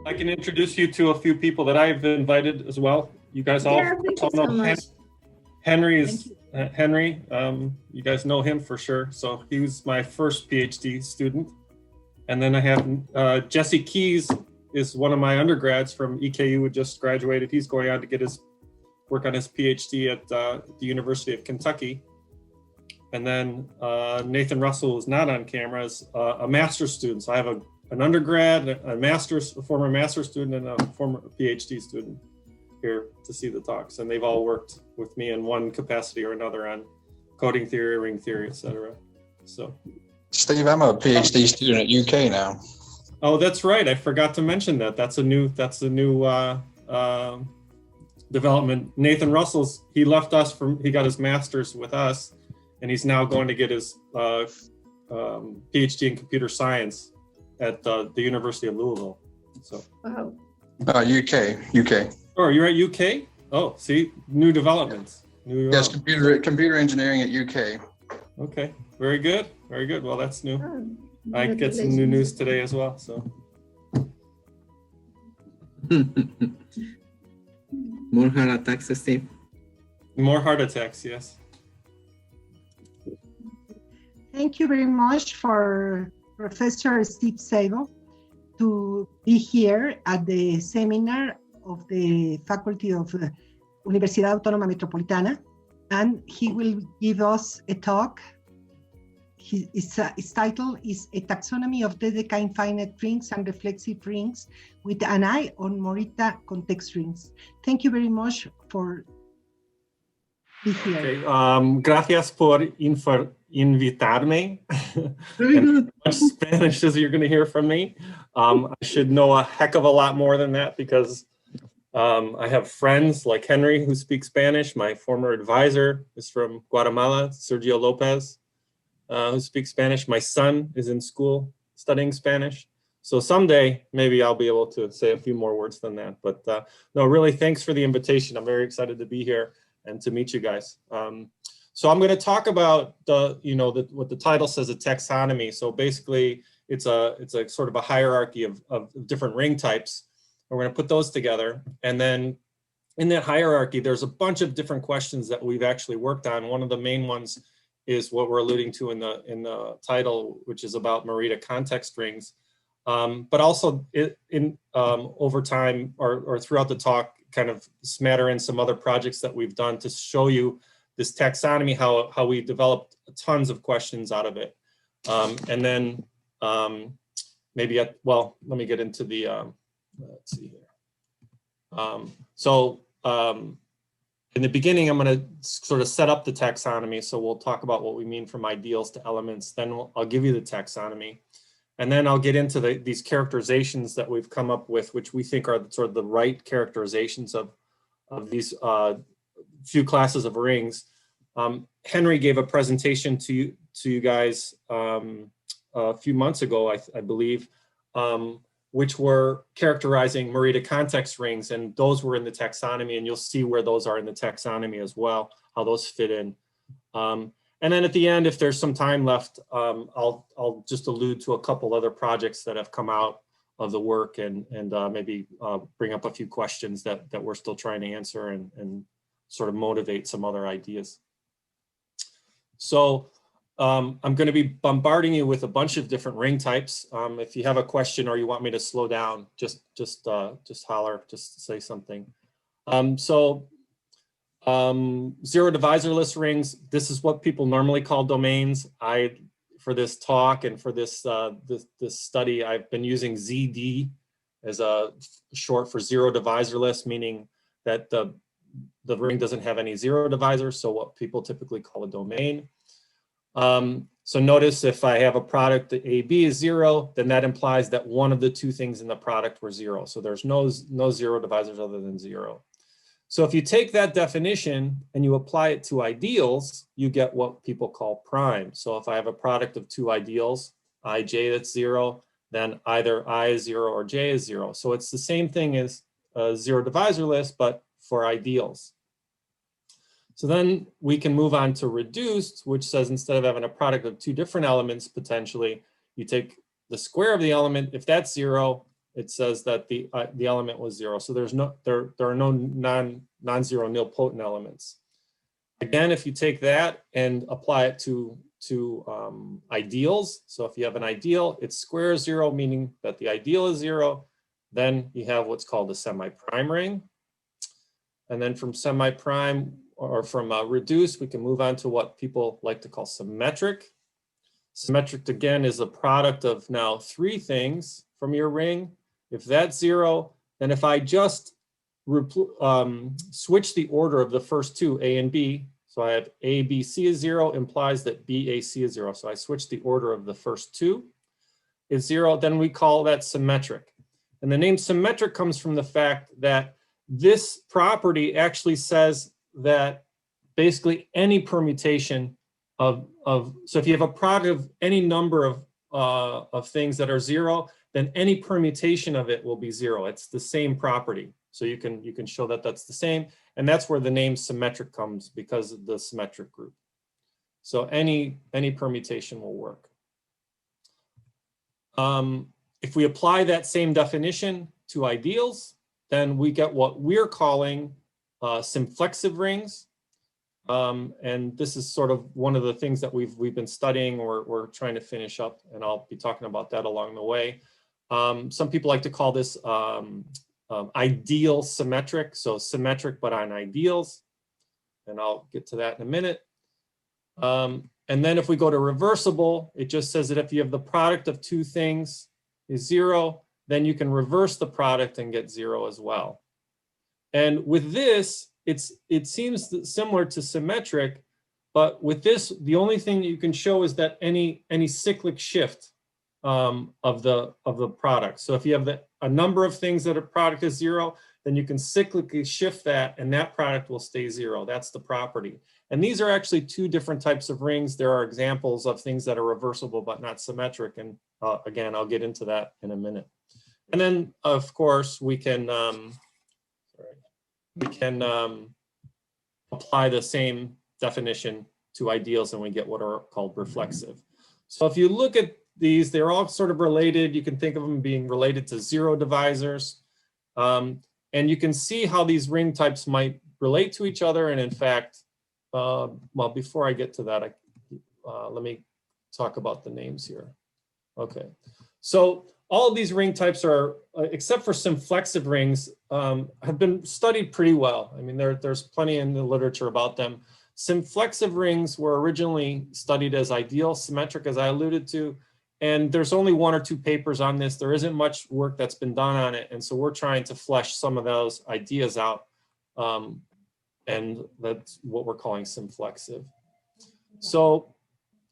I can introduce you to a few people that I've invited as well. You guys all, Yeah, thank you so much. Henry is Henry. You guys know him for sure. So he was my first PhD student. And then I have Jesse Keys is one of my undergrads from EKU who just graduated. He's going on to get his work on his PhD at the University of Kentucky. And then Nathan Russell is not on camera, is a master's student. So I have an undergrad, a former master's student, and a former PhD student here to see the talks. And they've all worked with me in one capacity or another on coding theory, ring theory, etc. So, Steve, I'm a PhD student at UK now. Oh, that's right. I forgot to mention that. That's a new development. Nathan Russell's, he left us he got his master's with us, and he's now going to get his PhD in computer science at the University of Louisville. So. Wow. UK. Oh, you're at UK? Oh, see, new developments. Yes, computer engineering at UK. Okay, very good, very good. Well, that's new. I get some new news today as well. So. More heart attacks, Steve. More heart attacks, yes. Thank you very much for Professor Steve Szabo to be here at the seminar of the Faculty of Universidad Autónoma Metropolitana, and he will give us a talk. His title is A Taxonomy of Dedekind Finite Rings and Reflexive Rings with an eye on Morita context rings. Thank you very much for being here. Okay, gracias por invitarme. And much Spanish as you're going to hear from me. I should know a heck of a lot more than that because I have friends like Henry who speak Spanish. My former advisor is from Guatemala, Sergio Lopez, who speaks Spanish. My son is in school studying Spanish. So someday, maybe I'll be able to say a few more words than that. But no, really, thanks for the invitation. I'm very excited to be here and to meet you guys. So I'm going to talk about what the title says, a taxonomy. So basically, it's a sort of a hierarchy of different ring types. We're going to put those together. And then in that hierarchy, there's a bunch of different questions that we've actually worked on. One of the main ones is what we're alluding to in the title, which is about Merida context rings. But also over time or throughout the talk, kind of smatter in some other projects that we've done to show you this taxonomy, how we developed tons of questions out of it. And then let me get into the, let's see here. In the beginning, I'm going to sort of set up the taxonomy. So we'll talk about what we mean from ideals to elements. Then I'll give you the taxonomy. And then I'll get into these characterizations that we've come up with, which we think are sort of the right characterizations of these few classes of rings. Henry gave a presentation to you guys a few months ago, I believe, which were characterizing Merida context rings, and those were in the taxonomy, and you'll see where those are in the taxonomy as well, how those fit in. And then at the end, if there's some time left, I'll just allude to a couple other projects that have come out of the work and maybe bring up a few questions that we're still trying to answer and sort of motivate some other ideas. So I'm going to be bombarding you with a bunch of different ring types. If you have a question or you want me to slow down, just holler, just say something. Zero divisorless rings, this is what people normally call domains. For this talk and for this study, I've been using ZD as a short for zero divisorless, meaning that the ring doesn't have any zero divisors, so what people typically call a domain. So notice if I have a product that AB is 0, then that implies that one of the two things in the product were 0. So there's no zero divisors other than 0. So if you take that definition and you apply it to ideals, you get what people call prime. So if I have a product of two ideals, ij that's 0, then either I is 0 or j is 0. So it's the same thing as zero divisorless, but for ideals. So then we can move on to reduced, which says instead of having a product of two different elements, potentially, you take the square of the element. If that's 0, it says that the element was 0. So there are no non-zero nilpotent elements. Again, if you take that and apply it to ideals, so if you have an ideal, it's square 0, meaning that the ideal is 0. Then you have what's called a semi-prime ring. And then from semi-prime or from reduced, we can move on to what people like to call symmetric. Symmetric, again, is a product of now 3 things from your ring. If that's 0, then if I just switch the order of the first 2, A and B, so I have A, B, C is 0, implies that B, A, C is 0. So I switch the order of the first 2 is 0, then we call that symmetric. And the name symmetric comes from the fact that this property actually says that basically any permutation so if you have a product of any number of things that are 0, then any permutation of it will be 0. It's the same property. So you can show that that's the same. And that's where the name symmetric comes, because of the symmetric group. So any permutation will work. If we apply that same definition to ideals, then we get what we're calling Synflexive rings. And this is sort of one of the things that we've been studying, or we're trying to finish up, and I'll be talking about that along the way. Some people like to call this ideal symmetric, so symmetric but on ideals, and I'll get to that in a minute. And then if we go to reversible, it just says that if you have the product of 2 things is 0, then you can reverse the product and get 0 as well. And with this, it seems similar to symmetric, but with this, the only thing that you can show is that any cyclic shift of the product. So if you have a number of things that a product is 0, then you can cyclically shift that, and that product will stay 0. That's the property. And these are actually 2 different types of rings. There are examples of things that are reversible but not symmetric, and again, I'll get into that in a minute. And then, of course, we can apply the same definition to ideals, and we get what are called reflexive. So if you look at these, they're all sort of related. You can think of them being related to 0 divisors. And you can see how these ring types might relate to each other. And in fact, well, before I get to that, let me talk about the names here. Okay, so all of these ring types are, except for Synflexive rings, have been studied pretty well. I mean, there's plenty in the literature about them. Synflexive rings were originally studied as ideal symmetric, as I alluded to, and there's only 1 or 2 papers on this. There isn't much work that's been done on it, and so we're trying to flesh some of those ideas out, and that's what we're calling Synflexive. So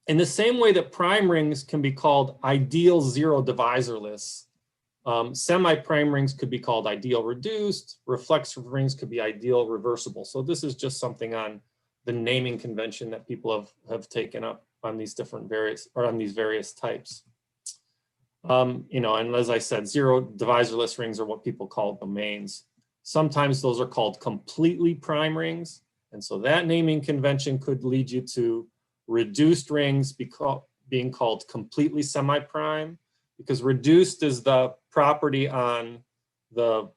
in the same way that prime rings can be called ideal 0 divisorless, semi-prime rings could be called ideal reduced, reflexive rings could be ideal reversible. So this is just something on the naming convention that people have taken up on these different various types. You know, and as I said, 0 divisorless rings are what people call domains. Sometimes those are called completely prime rings. And so that naming convention could lead you to reduced rings being called completely semi-prime, because reduced is the property on the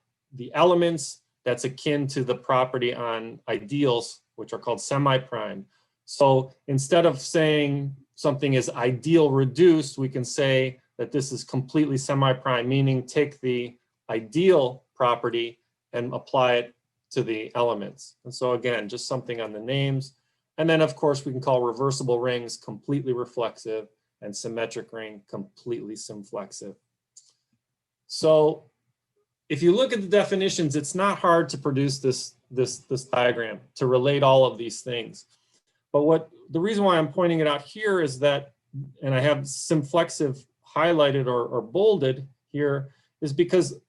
elements that's akin to the property on ideals, which are called semi-prime. So instead of saying something is ideal reduced, we can say that this is completely semi-prime, meaning take the ideal property and apply it to the elements. And so again, just something on the names. And then of course we can call reversible rings completely reflexive and symmetric ring completely synflexive. So if you look at the definitions, it's not hard to produce this diagram to relate all of these things. But the reason why I'm pointing it out here is that, and I have synflexive highlighted or bolded here, is because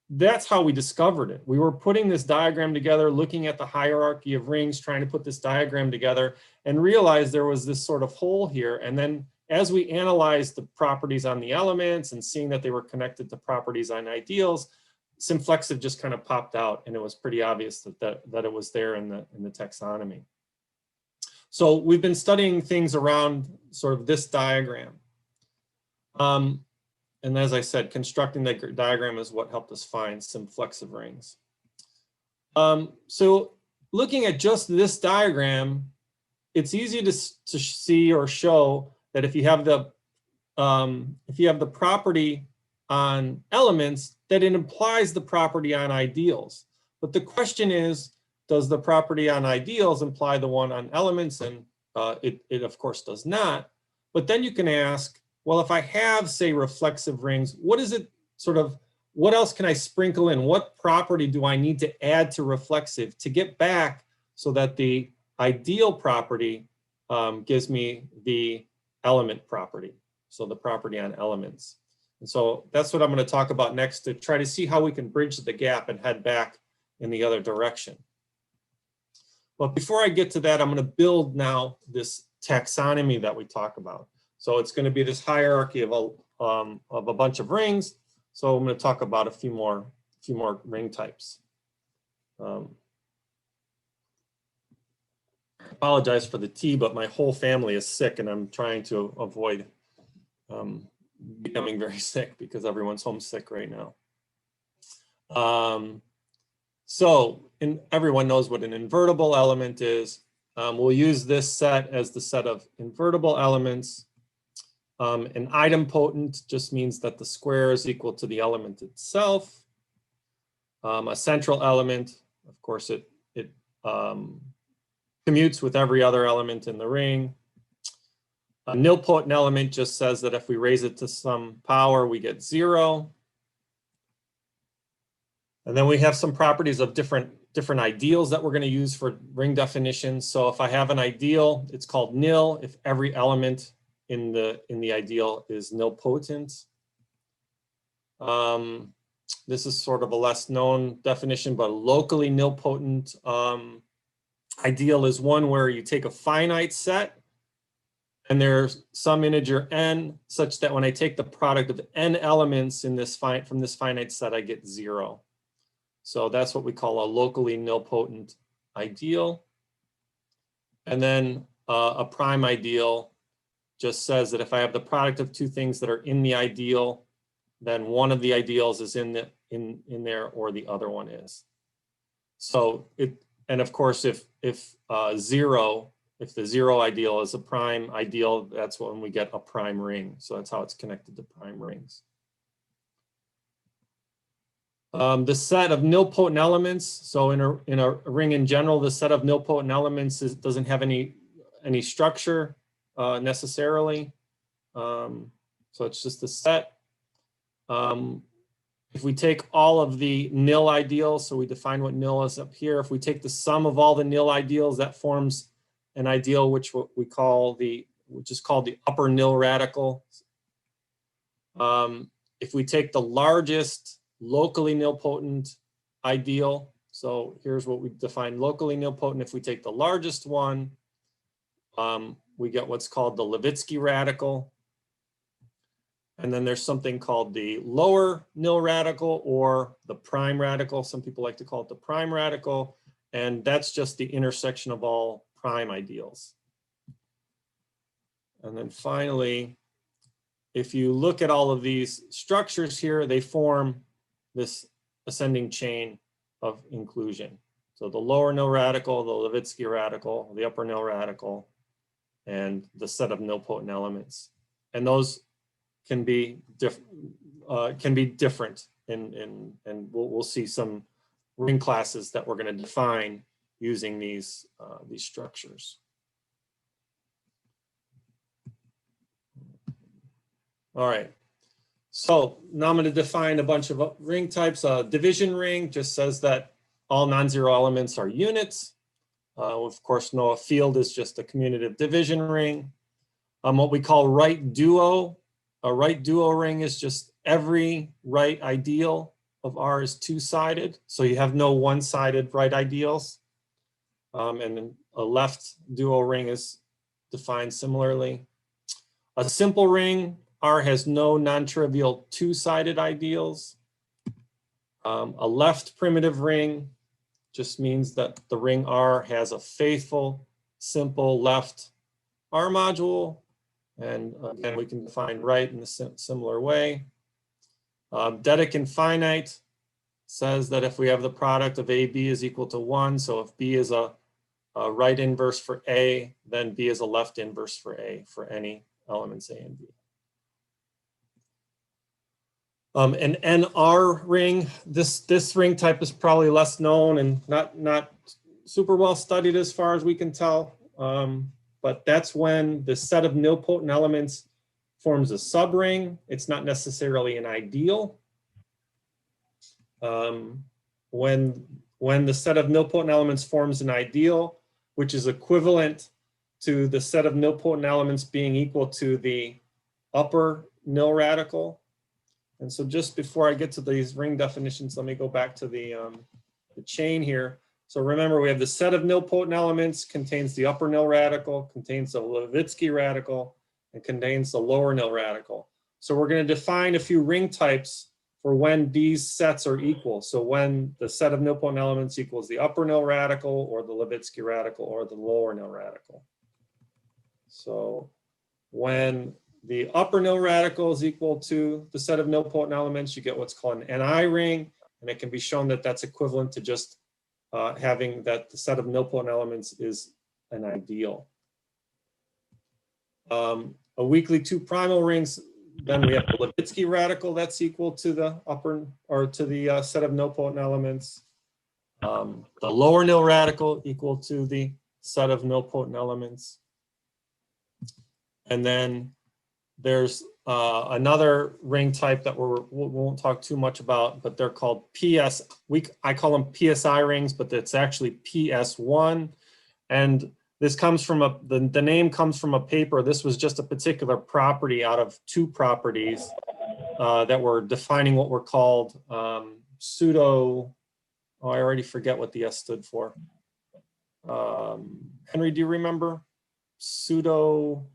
that's how we discovered it. We were putting this diagram together, looking at the hierarchy of rings, trying to put this diagram together, and realized there was this sort of hole here. And then as we analyzed the properties on the elements and seeing that they were connected to properties on ideals, synflexive just kind of popped out, and it was pretty obvious that it was there in the taxonomy. So we've been studying things around sort of this diagram. And as I said, constructing the diagram is what helped us find Synflexive rings. So looking at just this diagram, it's easy to see or show that if you have the property on elements, that it implies the property on ideals. But the question is, does the property on ideals imply the one on elements? And it of course does not. But then you can ask, well, if I have, say, reflexive rings, what is it sort of, what else can I sprinkle in? What property do I need to add to reflexive to get back so that the ideal property gives me the element property, so the property on elements. And so that's what I'm going to talk about next, to try to see how we can bridge the gap and head back in the other direction. But before I get to that, I'm going to build now this taxonomy that we talk about. So it's going to be this hierarchy of a bunch of rings. So I'm going to talk about a few more ring types. I apologize for the tea, but my whole family is sick, and I'm trying to avoid becoming very sick because everyone's homesick right now. Everyone knows what an invertible element is. We'll use this set as the set of invertible elements. An idempotent just means that the square is equal to the element itself. A central element, of course, it commutes with every other element in the ring. A nilpotent element just says that if we raise it to some power, we get 0. And then we have some properties of different ideals that we're going to use for ring definitions. So if I have an ideal, it's called nil if every element in the ideal is nilpotent. This is sort of a less known definition, but locally nilpotent ideal is one where you take a finite set and there's some integer n such that when I take the product of n elements in this from this finite set, I get 0. So that's what we call a locally nilpotent ideal. And then a prime ideal just says that if I have the product of two things that are in the ideal, then one of the ideals is in there or the other one is. So and of course, if the 0 ideal is a prime ideal, that's when we get a prime ring. So that's how it's connected to prime rings. The set of nilpotent elements. So in a ring in general, the set of nilpotent elements doesn't have any structure necessarily. So it's just a set. If we take all of the nil ideals, so we define what nil is up here. If we take the sum of all the nil ideals, that forms an ideal which is called the upper nil radical. If we take the largest locally nilpotent ideal, so here's what we define locally nilpotent. If we take the largest one, we get what's called the Levitsky radical. And then there's something called the lower nil radical or the prime radical. Some people like to call it the prime radical. And that's just the intersection of all prime ideals. And then finally, if you look at all of these structures here, they form this ascending chain of inclusion. So the lower nil radical, the Levitsky radical, the upper nil radical, and the set of nilpotent elements. And those can be different, and we'll see some ring classes that we're going to define using these structures. All right, so now I'm going to define a bunch of ring types. Division ring just says that all non-zero elements are units. Of course, no, a field is just a commutative division ring. What we call right duo. A right duo ring is just every right ideal of R is two-sided. So you have no one-sided right ideals. And then a left duo ring is defined similarly. A simple ring, R has no non-trivial two-sided ideals. A left primitive ring just means that the ring R has a faithful, simple left R module. And again, we can define right in a similar way. Dedekind finite says that if we have the product of AB is equal to 1, so if B is a right inverse for A, then B is a left inverse for A for any elements A and B. An NR ring, this ring type is probably less known and not super well studied as far as we can tell. But that's when the set of nilpotent elements forms a subring. It's not necessarily an ideal. When the set of nilpotent elements forms an ideal, which is equivalent to the set of nilpotent elements being equal to the upper nil radical. And so just before I get to these ring definitions, let me go back to the chain here. So remember, we have the set of nilpotent elements contains the upper nil radical, contains the Levitsky radical, and contains the lower nil radical. So we're going to define a few ring types for when these sets are equal. So when the set of nilpotent elements equals the upper nil radical or the Levitsky radical or the lower nil radical. So when the upper nil radical is equal to the set of nilpotent elements, you get what's called an NI ring, and it can be shown that that's equivalent to just having that the set of nilpotent elements is an ideal. A weakly two primal rings, then we have the Levitsky radical that's equal to the upper or to the set of nilpotent elements. The lower nil radical equal to the set of nilpotent elements. And then there's another ring type that we won't talk too much about, but they're called PS. I call them PSI rings, but it's actually PS1. And this comes from the name comes from a paper. This was just a particular property out of two properties that were defining what were called pseudo. Oh, I already forget what the S stood for. Henry, do you remember? Pseudo.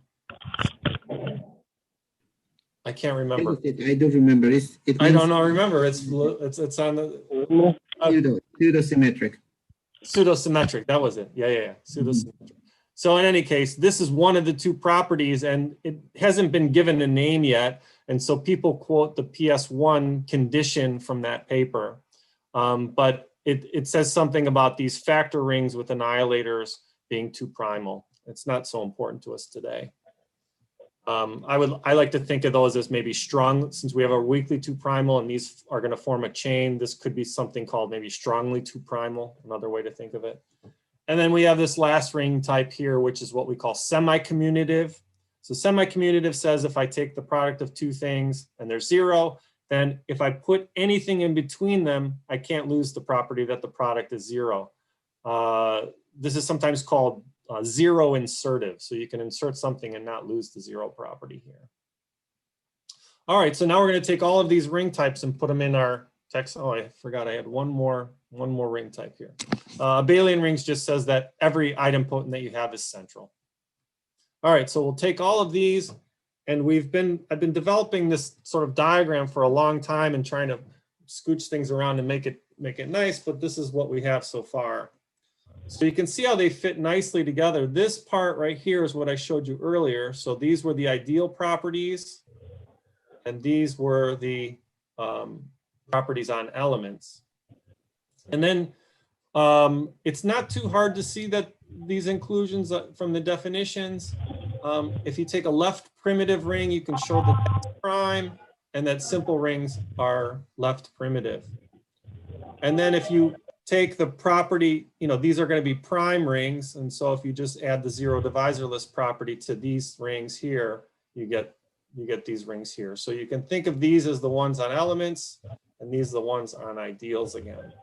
I can't remember. I do remember. I don't know. Remember, it's on the pseudo-symmetric. Pseudo-symmetric. That was it. Yeah. Pseudo-symmetric. So in any case, this is one of the two properties, and it hasn't been given a name yet. And so people quote the PS1 condition from that paper, but it says something about these factor rings with annihilators being two primal. It's not so important to us today. I like to think of those as maybe strong, since we have a weakly two primal and these are going to form a chain. This could be something called maybe strongly two primal, another way to think of it. And then we have this last ring type here, which is what we call semi-commutative. So semi-commutative says if I take the product of two things and they're zero, then if I put anything in between them, I can't lose the property that the product is zero. This is sometimes called zero insertive. So you can insert something and not lose the zero property here. All right, so now we're going to take all of these ring types and put them in our text. Oh, I forgot I had one more ring type here. Abelian rings just says that every idempotent that you have is central. All right, so we'll take all of these, and I've been developing this sort of diagram for a long time and trying to scooch things around and make it nice, but this is what we have so far. So you can see how they fit nicely together. This part right here is what I showed you earlier. So these were the ideal properties, and these were the properties on elements. And then it's not too hard to see that these inclusions from the definitions. If you take a left primitive ring, you can show that that's prime and that simple rings are left primitive. And then if you take the property, these are going to be prime rings. And so if you just add the zero divisorless property to these rings here, you get these rings here. So you can think of these as the ones on elements, and these are the ones on ideals again.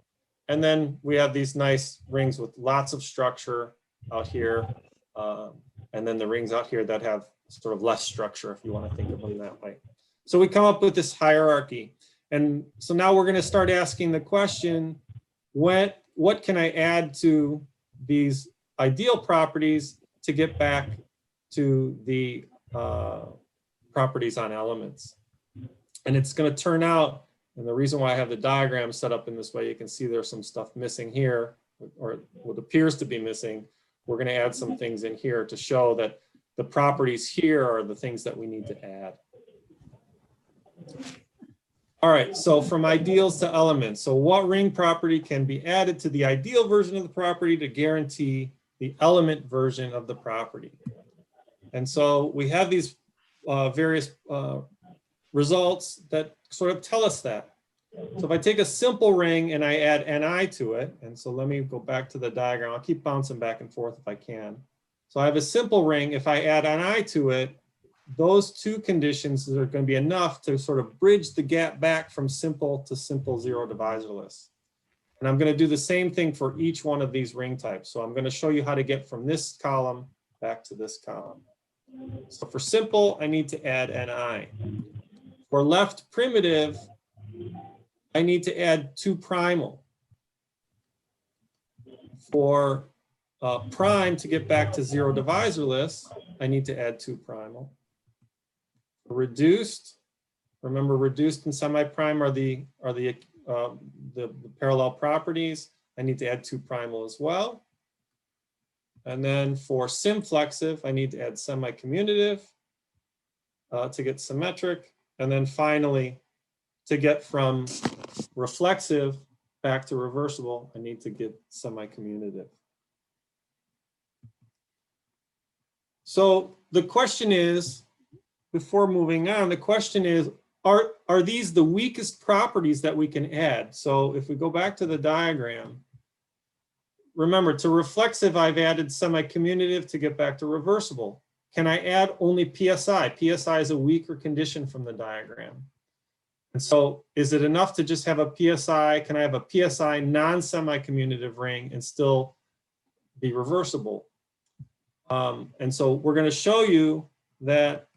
And then we have these nice rings with lots of structure out here. And then the rings out here that have sort of less structure, if you want to think of them that way. So we come up with this hierarchy. And so now we're going to start asking the question, what can I add to these ideal properties to get back to the properties on elements? And it's going to turn out, and the reason why I have the diagram set up in this way, you can see there's some stuff missing here, or what appears to be missing. We're going to add some things in here to show that the properties here are the things that we need to add. All right, so from ideals to elements. So what ring property can be added to the ideal version of the property to guarantee the element version of the property? And so we have these various results that sort of tell us that. So if I take a simple ring and I add ni to it, and so let me go back to the diagram. I'll keep bouncing back and forth if I can. So I have a simple ring. If I add ni to it, those two conditions are going to be enough to sort of bridge the gap back from simple to simple zero divisorless. And I'm going to do the same thing for each one of these ring types. So I'm going to show you how to get from this column back to this column. So for simple, I need to add ni. For left primitive, I need to add 2 primal. For prime, to get back to zero divisorless, I need to add 2 primal. For reduced, remember reduced and semi-prime are the parallel properties. I need to add 2 primal as well. And then for Synflexive, I need to add semi-commutative to get symmetric. And then finally, to get from reflexive back to reversible, I need to get semi-commutative. So the question is, before moving on, the question is, are these the weakest properties that we can add? So if we go back to the diagram, remember to reflexive, I've added semi-commutative to get back to reversible. Can I add only PSI? PSI is a weaker condition from the diagram. And so is it enough to just have a PSI? Can I have a PSI non-semi-commutative ring and still be reversible? And so we're going to show you that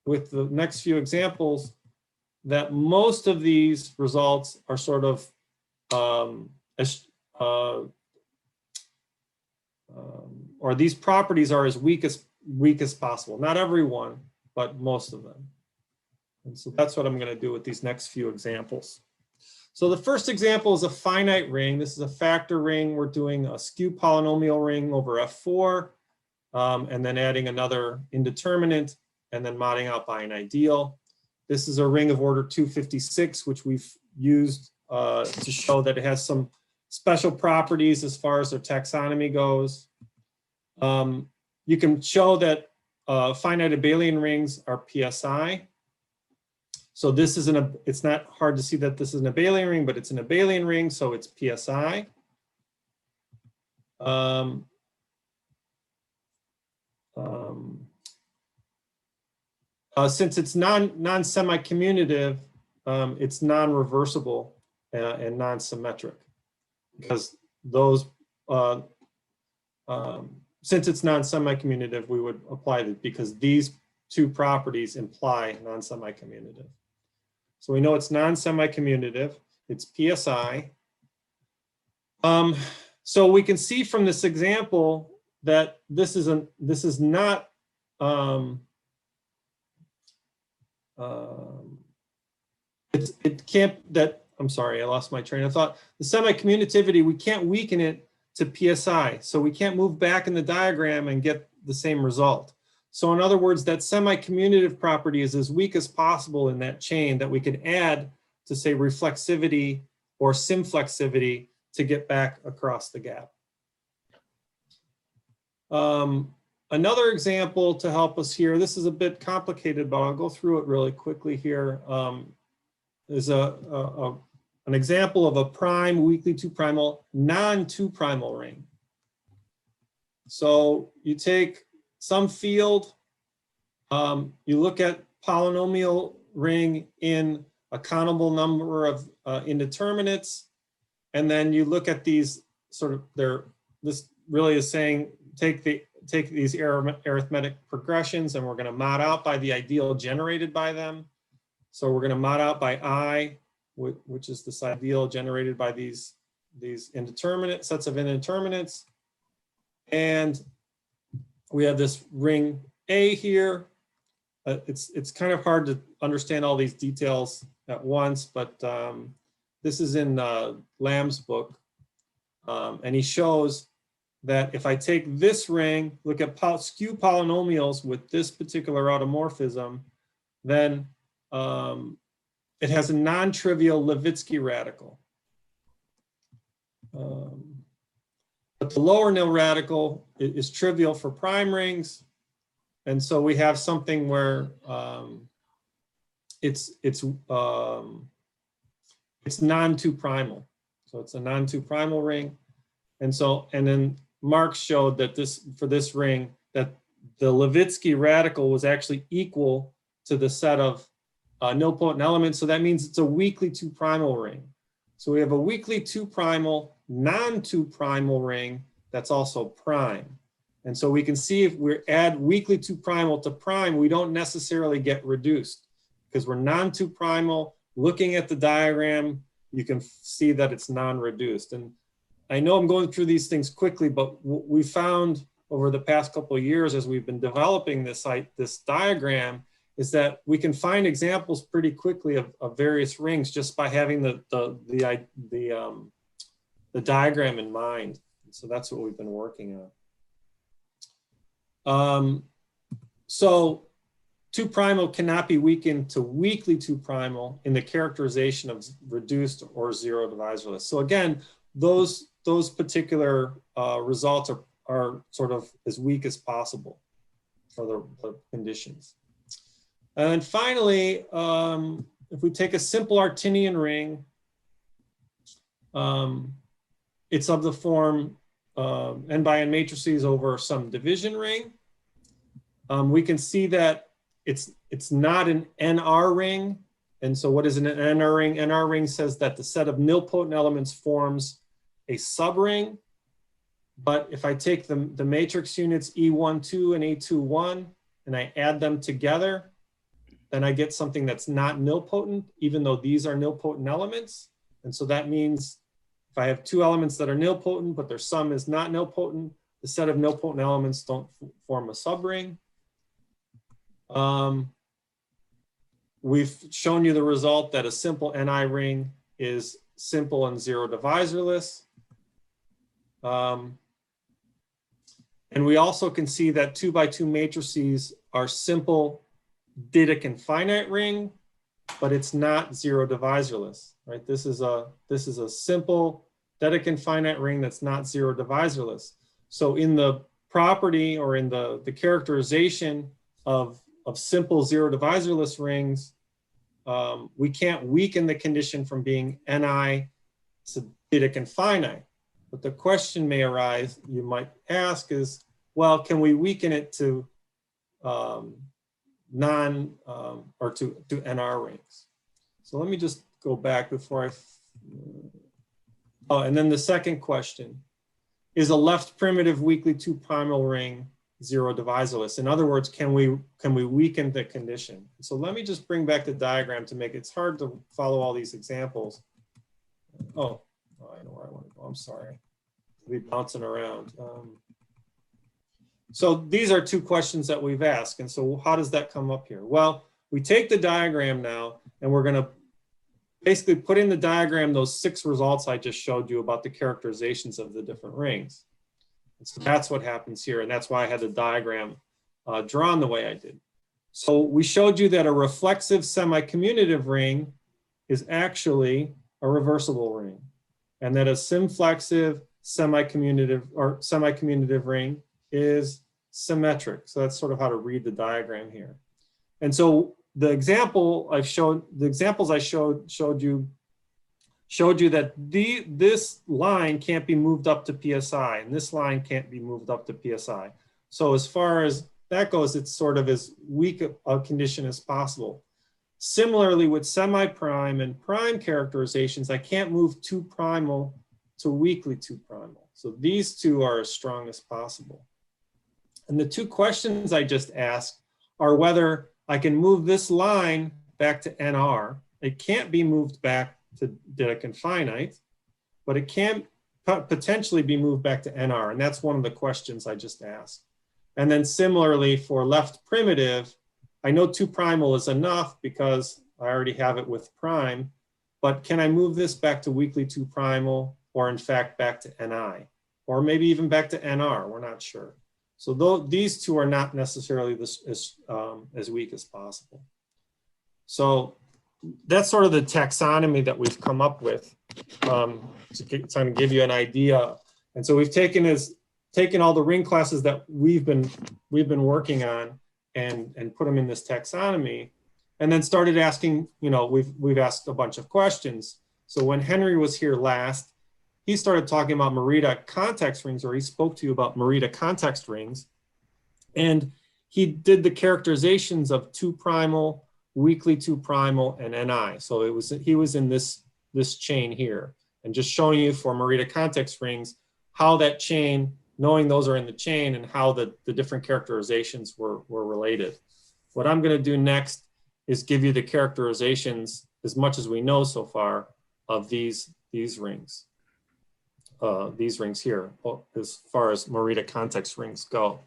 with the next few examples, that most of these results are sort of or these properties are as weak as possible. Not everyone, but most of them. And so that's what I'm going to do with these next few examples. So the first example is a finite ring. This is a factor ring. We're doing a skew polynomial ring over F4, and then adding another indeterminate, and then modding out by an ideal. This is a ring of order 256, which we've used to show that it has some special properties as far as their taxonomy goes. You can show that finite abelian rings are PSI. So this is it's not hard to see that this is an abelian ring, but it's an abelian ring, so it's PSI. Since it's non-semi-commutative, it's non-reversible and non-symmetric, because those, since it's non-semi-commutative, we would apply it because these 2 properties imply non-semi-commutative. So we know it's non-semi-commutative, it's PSI. So we can see from this example that this is not it can't, that, I'm sorry, I lost my train of thought. The semi-commutativity, we can't weaken it to PSI. So we can't move back in the diagram and get the same result. So in other words, that semi-commutative property is as weak as possible in that chain that we can add to say reflexivity or synflexivity to get back across the gap. Another example to help us here, this is a bit complicated, but I'll go through it really quickly here. Is an example of a prime weakly 2 primal non-2 primal ring. So you take some field, you look at polynomial ring in a countable number of indeterminates, and then you look at these sort of this really is saying take these arithmetic progressions, and we're going to mod out by the ideal generated by them. So we're going to mod out by I, which is this ideal generated by these indeterminate sets of indeterminates. And we have this ring A here. It's kind of hard to understand all these details at once, but this is in Lamb's book. And he shows that if I take this ring, look at skew polynomials with this particular automorphism, then it has a non-trivial Levitsky radical. But the lower nil radical is trivial for prime rings. And so we have something where it's non-two primal. So it's a non-two primal ring. And then Marx showed that for this ring, that the Levitsky radical was actually equal to the set of nilpotent elements. So that means it's a weakly two primal ring. So we have a weakly two primal, non-two primal ring that's also prime. And so we can see if we add weakly two primal to prime, we don't necessarily get reduced because we're non-two primal. Looking at the diagram, you can see that it's non-reduced. And I know I'm going through these things quickly, but what we found over the past couple of years as we've been developing this diagram is that we can find examples pretty quickly of various rings just by having the diagram in mind. So that's what we've been working on. So two primal cannot be weakened to weakly two primal in the characterization of reduced or zero divisorless. So again, those particular results are sort of as weak as possible for the conditions. And then finally, if we take a simple Artinian ring, it's of the form n by n matrices over some division ring. We can see that it's not an NR ring. And so what is an NR ring? NR ring says that the set of nilpotent elements forms a subring. But if I take the matrix units E12 and E21 and I add them together, then I get something that's not nilpotent, even though these are nilpotent elements. And so that means if I have two elements that are nilpotent, but their sum is not nilpotent, the set of nilpotent elements don't form a subring. We've shown you the result that a simple NI ring is simple and zero divisorless. And we also can see that 2 by 2 matrices are simple Dedekind finite ring, but it's not zero divisorless, right? This is a simple Dedekind finite ring that's not zero divisorless. So in the property or in the characterization of simple zero divisorless rings, we can't weaken the condition from being Ni to Dedekind finite. But the question may arise, you might ask is, well, can we weaken it to to NR rings? So let me just go back before and then the second question, is a left primitive weakly two primal ring zero divisorless? In other words, can we weaken the condition? So let me just bring back the diagram to make it's hard to follow all these examples. Oh, I know where I want to go. I'm sorry. I'll be bouncing around. So these are two questions that we've asked. And so how does that come up here? Well, we take the diagram now and we're going to basically put in the diagram those 6 results I just showed you about the characterizations of the different rings. And so that's what happens here. And that's why I had the diagram drawn the way I did. So we showed you that a reflexive semi-commutative ring is actually a reversible ring, and that a symflexive semi-commutative ring is symmetric. So that's sort of how to read the diagram here. And so the examples I showed you that this line can't be moved up to PSI, and this line can't be moved up to PSI. So as far as that goes, it's sort of as weak a condition as possible. Similarly, with semi-prime and prime characterizations, I can't move two primal to weakly two primal. So these two are as strong as possible. And the two questions I just asked are whether I can move this line back to NR. It can't be moved back to Dedekind finite, but it can potentially be moved back to NR. And that's one of the questions I just asked. And then similarly for left primitive, I know two primal is enough because I already have it with prime, but can I move this back to weakly two primal, or in fact back to NI, or maybe even back to NR, we're not sure. So these two are not necessarily as weak as possible. So that's sort of the taxonomy that we've come up with to kind of give you an idea. And so we've taken all the ring classes that we've been working on and put them in this taxonomy, and then started asking, we've asked a bunch of questions. So when Henry was here last, he started talking about Morita context rings, or he spoke to you about Morita context rings. And he did the characterizations of 2', weakly 2', and Ni. So he was in this chain here, and just showing you for Morita context rings, how that chain, knowing those are in the chain, and how the different characterizations were related. What I'm going to do next is give you the characterizations, as much as we know so far, of these rings. These rings here, as far as Morita context rings go.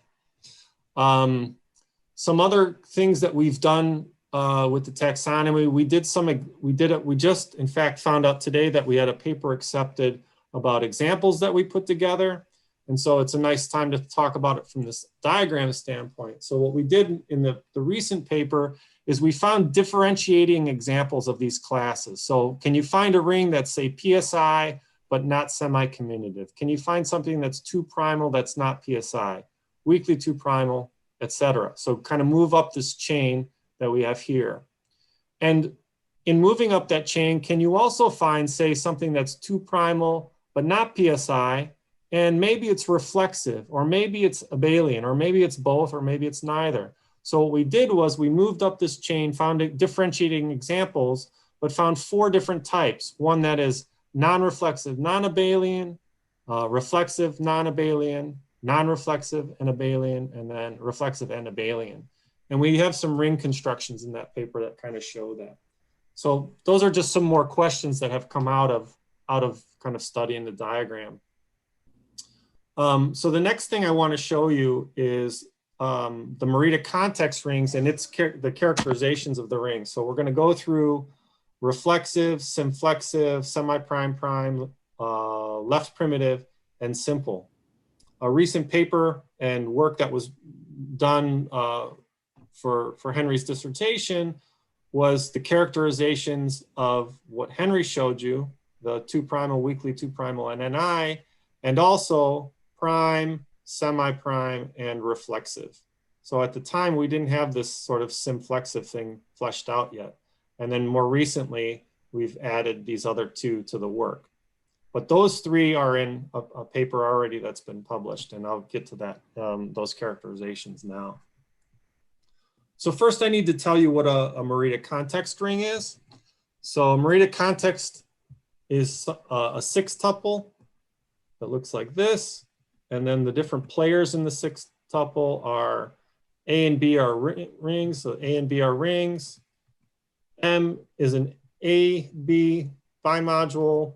Some other things that we've done with the taxonomy, we just in fact found out today that we had a paper accepted about examples that we put together. And so it's a nice time to talk about it from this diagram standpoint. So what we did in the recent paper is we found differentiating examples of these classes. So can you find a ring that's, say, PSI, but not semi-commutative? Can you find something that's 2' that's not PSI, weakly 2', etc.? So kind of move up this chain that we have here. And in moving up that chain, can you also find, say, something that's 2' but not PSI, and maybe it's reflexive, or maybe it's abelian, or maybe it's both, or maybe it's neither? So what we did was we moved up this chain, found differentiating examples, but found 4 different types. One that is non-reflexive, non-abelian, reflexive, non-abelian, non-reflexive and abelian, and then reflexive and abelian. And we have some ring constructions in that paper that kind of show that. So those are just some more questions that have come out of kind of studying the diagram. So the next thing I want to show you is the Merida context rings and the characterizations of the rings. So we're going to go through reflexive, symflexive, semi-prime, left primitive, and simple. A recent paper and work that was done for Henry's dissertation was the characterizations of what Henry showed you, the 2', weakly 2', and Ni, and also prime, semi-prime, and reflexive. So at the time, we didn't have this sort of symflexive thing fleshed out yet. And then more recently, we've added these other 2 to the work. But those 3 are in a paper already that's been published, and I'll get to that, those characterizations now. So first I need to tell you what a Merida context ring is. So a Merida context is a 6-tuple that looks like this. And then the different players in the 6-tuple are A and B are rings, so A and B are rings. M is an A-B bimodule.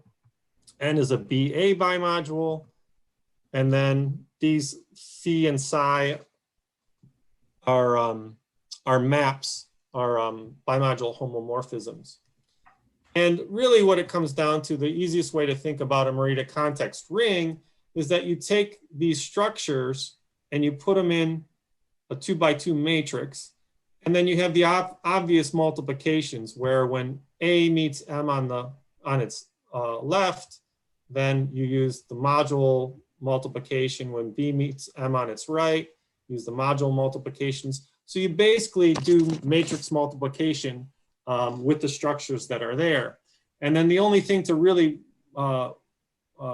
N is a BA bimodule. And then these phi and psi are maps, are bimodule homomorphisms. And really what it comes down to, the easiest way to think about a Merida context ring is that you take these structures and you put them in a 2x2 matrix, and then you have the obvious multiplications where when A meets M on its left, then you use the module multiplication. When B meets M on its right, use the module multiplications. So you basically do matrix multiplication with the structures that are there. And then the only thing to really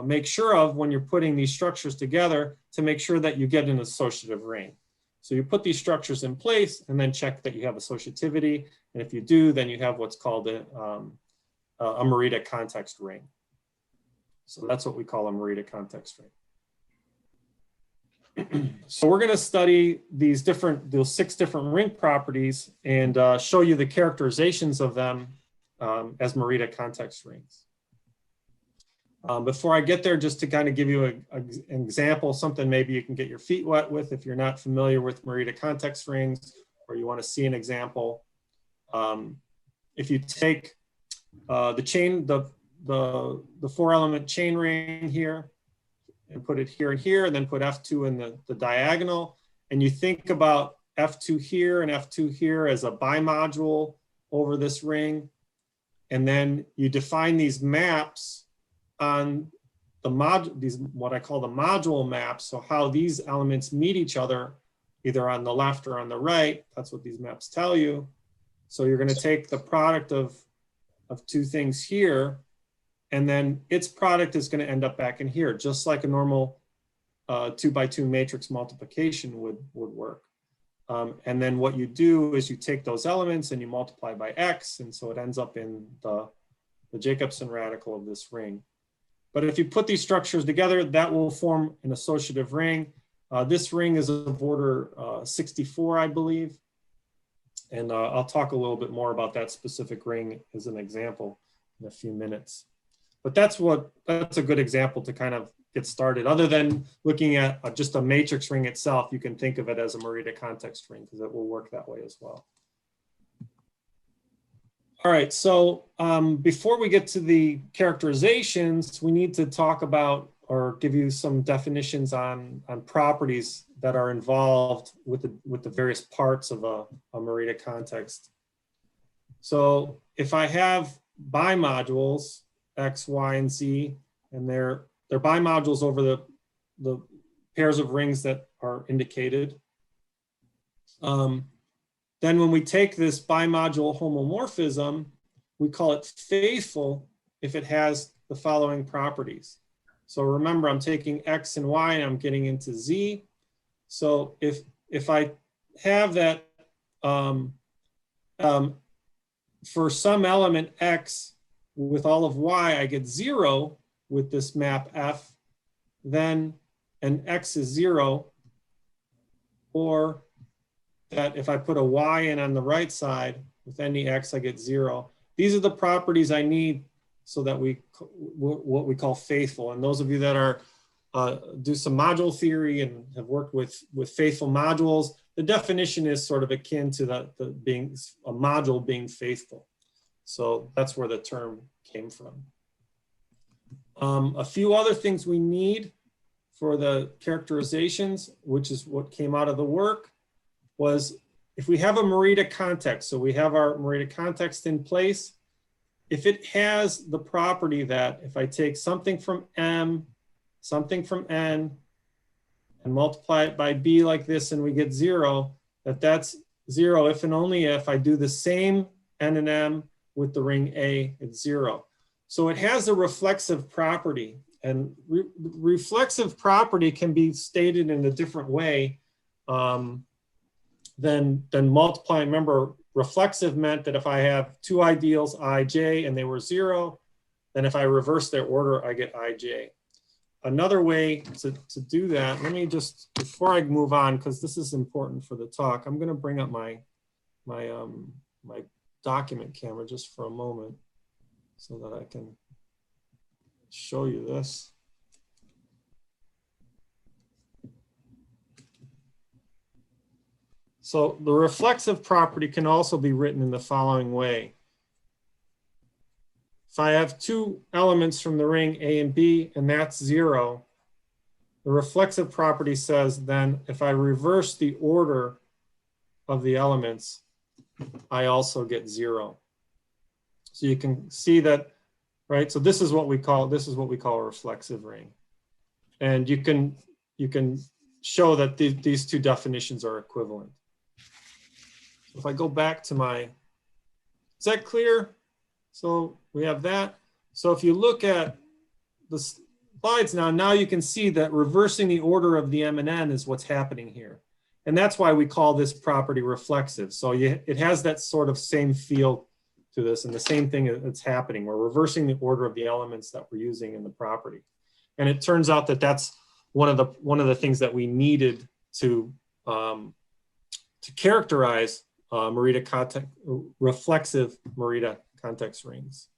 make sure of when you're putting these structures together to make sure that you get an associative ring. So you put these structures in place and then check that you have associativity. And if you do, then you have what's called a Merida context ring. So that's what we call a Merida context ring. So we're going to study those 6 different ring properties and show you the characterizations of them as Merida context rings. Before I get there, just to kind of give you an example, something maybe you can get your feet wet with if you're not familiar with Merida context rings, or you want to see an example. If you take the chain, the 4-element chain ring here, and put it here and here, and then put F2 in the diagonal, and you think about F2 here and F2 here as a bimodule over this ring, and then you define these maps on the these what I call the module maps. So how these elements meet each other, either on the left or on the right. That's what these maps tell you. So you're going to take the product of two things here, and then its product is going to end up back in here, just like a normal 2x2 matrix multiplication would work. And then what you do is you take those elements and you multiply by x, and so it ends up in the Jacobson radical of this ring. But if you put these structures together, that will form an associative ring. This ring is of order 64, I believe. And I'll talk a little bit more about that specific ring as an example in a few minutes. But that's a good example to kind of get started. Other than looking at just a matrix ring itself, you can think of it as a Merida context ring because it will work that way as well. All right, so before we get to the characterizations, we need to talk about or give you some definitions on properties that are involved with the various parts of a Merida context. So if I have bimodules, X, Y, and Z, and they're bimodules over the pairs of rings that are indicated, then when we take this bimodule homomorphism, we call it faithful if it has the following properties. So remember, I'm taking X and Y and I'm getting into Z. So if I have that for some element X with all of Y, I get 0 with this map F, then and X is 0, or that if I put a Y in on the right side with any X, I get 0. These are the properties I need so that what we call faithful. And those of you that are do some module theory and have worked with faithful modules, the definition is sort of akin to the being a module being faithful. So that's where the term came from. A few other things we need for the characterizations, which is what came out of the work, was if we have a Merida context, so we have our Merida context in place, if it has the property that if I take something from M, something from N, and multiply it by B like this and we get 0, that's 0 if and only if I do the same N and M with the ring A, it's 0. So it has a reflexive property, and reflexive property can be stated in a different way than multiplying. Remember, reflexive meant that if I have two ideals, I, J, and they were 0, then if I reverse their order, I get I, J. Another way to do that, let me just, before I move on, because this is important for the talk, I'm going to bring up my document camera just for a moment so that I can show you this. So the reflexive property can also be written in the following way. If I have two elements from the ring A and B, and that's 0, the reflexive property says then if I reverse the order of the elements, I also get 0. So you can see that, right? So this is what we call a reflexive ring. And you can show that these two definitions are equivalent. So if I go back to is that clear? So we have that. So if you look at the slides now you can see that reversing the order of the M and N is what's happening here. And that's why we call this property reflexive. So it has that sort of same feel to this, and the same thing that's happening. We're reversing the order of the elements that we're using in the property. And it turns out that that's one of the things that we needed to characterize reflexive Merida context rings.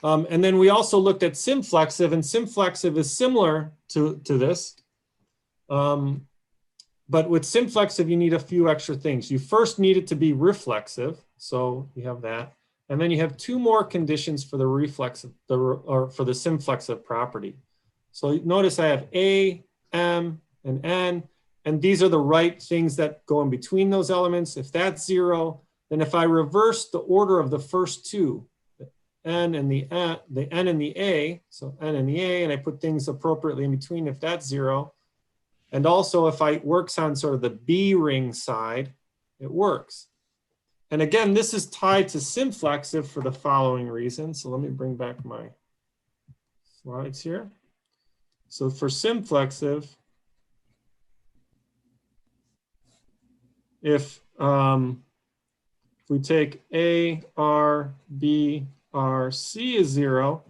And then we also looked at Synflexive, and Synflexive is similar to this. But with Synflexive, you need a few extra things. You first need it to be reflexive, so you have that. And then you have two more conditions for the reflexive, or for the Synflexive property. So notice I have A, M, and N, and these are the right things that go in between those elements. If that's 0, then if I reverse the order of the first two, N and the N and the A, so N and the A, and I put things appropriately in between if that's 0. And also if I works on sort of the B ring side, it works. And again, this is tied to Synflexive for the following reason. So let me bring back my slides here. So for Synflexive, if we take A, R, B, R, C is 0,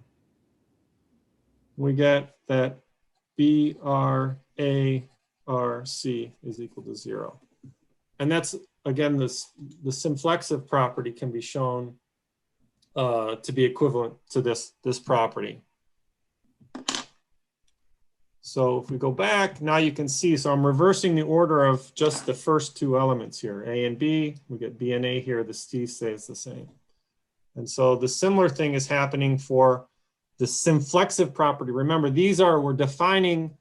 we get that B, R, A, R, C is equal to 0. And that's, again, the Synflexive property can be shown to be equivalent to this property. So if we go back, now you can see, so I'm reversing the order of just the first two elements here, A and B. We get B and A here, the C stays the same. And so the similar thing is happening for the Synflexive property. Remember, we're defining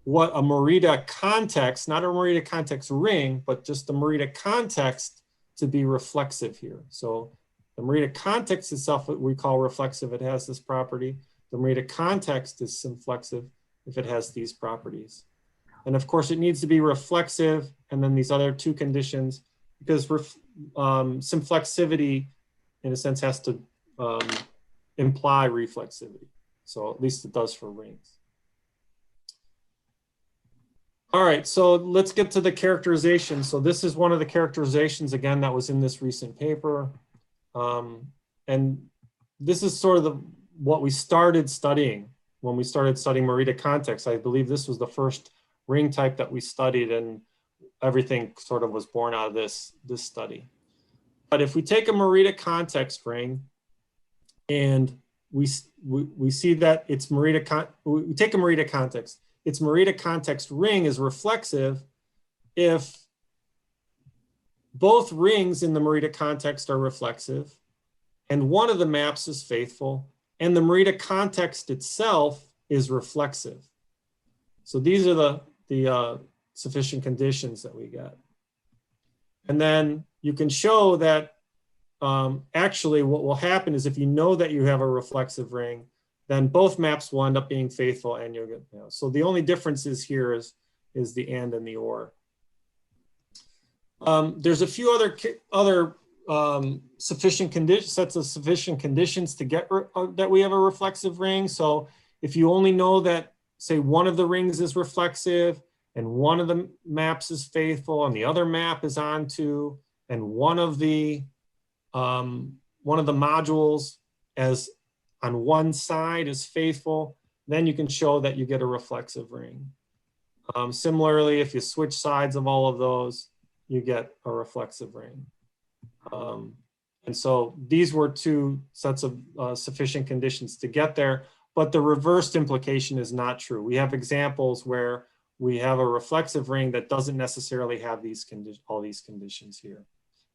what a Morita context, not a Morita context ring, but just the Morita context to be reflexive here. So the Morita context itself, what we call reflexive, it has this property. The Morita context is Synflexive if it has these properties. And of course, it needs to be reflexive, and then these other two conditions, because Synflexivity, in a sense, has to imply reflexivity. So at least it does for rings. All right, so let's get to the characterization. So this is one of the characterizations, again, that was in this recent paper. And this is sort of what we started studying when we started studying Morita context. I believe this was the first ring type that we studied, and everything sort of was born out of this study. But if we take a Morita context ring and we see that it's Morita, we take a Morita context, its Morita context ring is reflexive if both rings in the Morita context are reflexive and one of the maps is faithful and the Morita context itself is reflexive. So these are the sufficient conditions that we get. And then you can show that actually what will happen is if you know that you have a reflexive ring, then both maps will end up being faithful and you'll get, so the only difference is here is the and the or. There's a few other sets of sufficient conditions to get that we have a reflexive ring. So if you only know that, say, one of the rings is reflexive and one of the maps is faithful and the other map is onto, and one of the modules as on one side is faithful, then you can show that you get a reflexive ring. Similarly, if you switch sides of all of those, you get a reflexive ring. And so these were two sets of sufficient conditions to get there, but the reversed implication is not true. We have examples where we have a reflexive ring that doesn't necessarily have all these conditions here.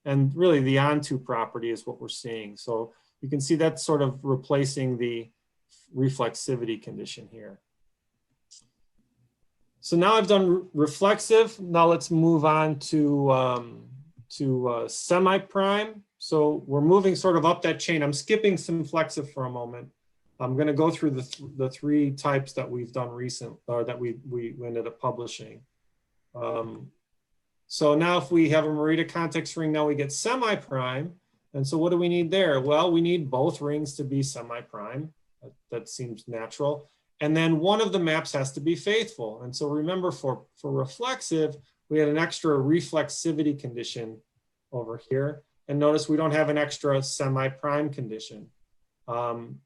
And really the onto property is what we're seeing. So you can see that's sort of replacing the reflexivity condition here. So now I've done reflexive. Now let's move on to semi-prime. So we're moving sort of up that chain. I'm skipping Synflexive for a moment. I'm going to go through the three types that we've done that we ended up publishing. So now if we have a Morita context ring, now we get semi-prime. And so what do we need there? Well, we need both rings to be semi-prime. That seems natural. And then one of the maps has to be faithful. And so remember, for reflexive, we had an extra reflexivity condition over here. And notice we don't have an extra semi-prime condition. And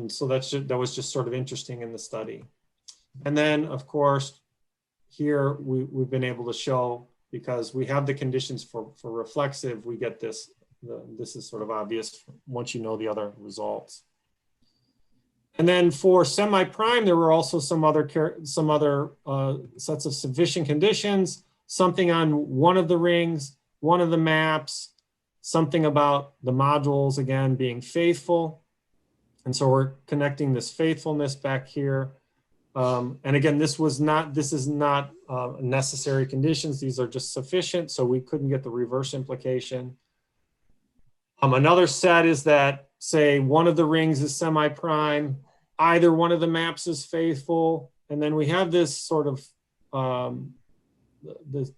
so that was just sort of interesting in the study. And then, of course, here we've been able to show, because we have the conditions for reflexive, we get this. This is sort of obvious once you know the other results. And then for semi-prime, there were also some other sets of sufficient conditions, something on one of the rings, one of the maps, something about the modules, again, being faithful. And so we're connecting this faithfulness back here. And again, this is not necessary conditions. These are just sufficient, so we couldn't get the reverse implication. Another set is that say one of the rings is semi-prime, either one of the maps is faithful, and then we have this sort of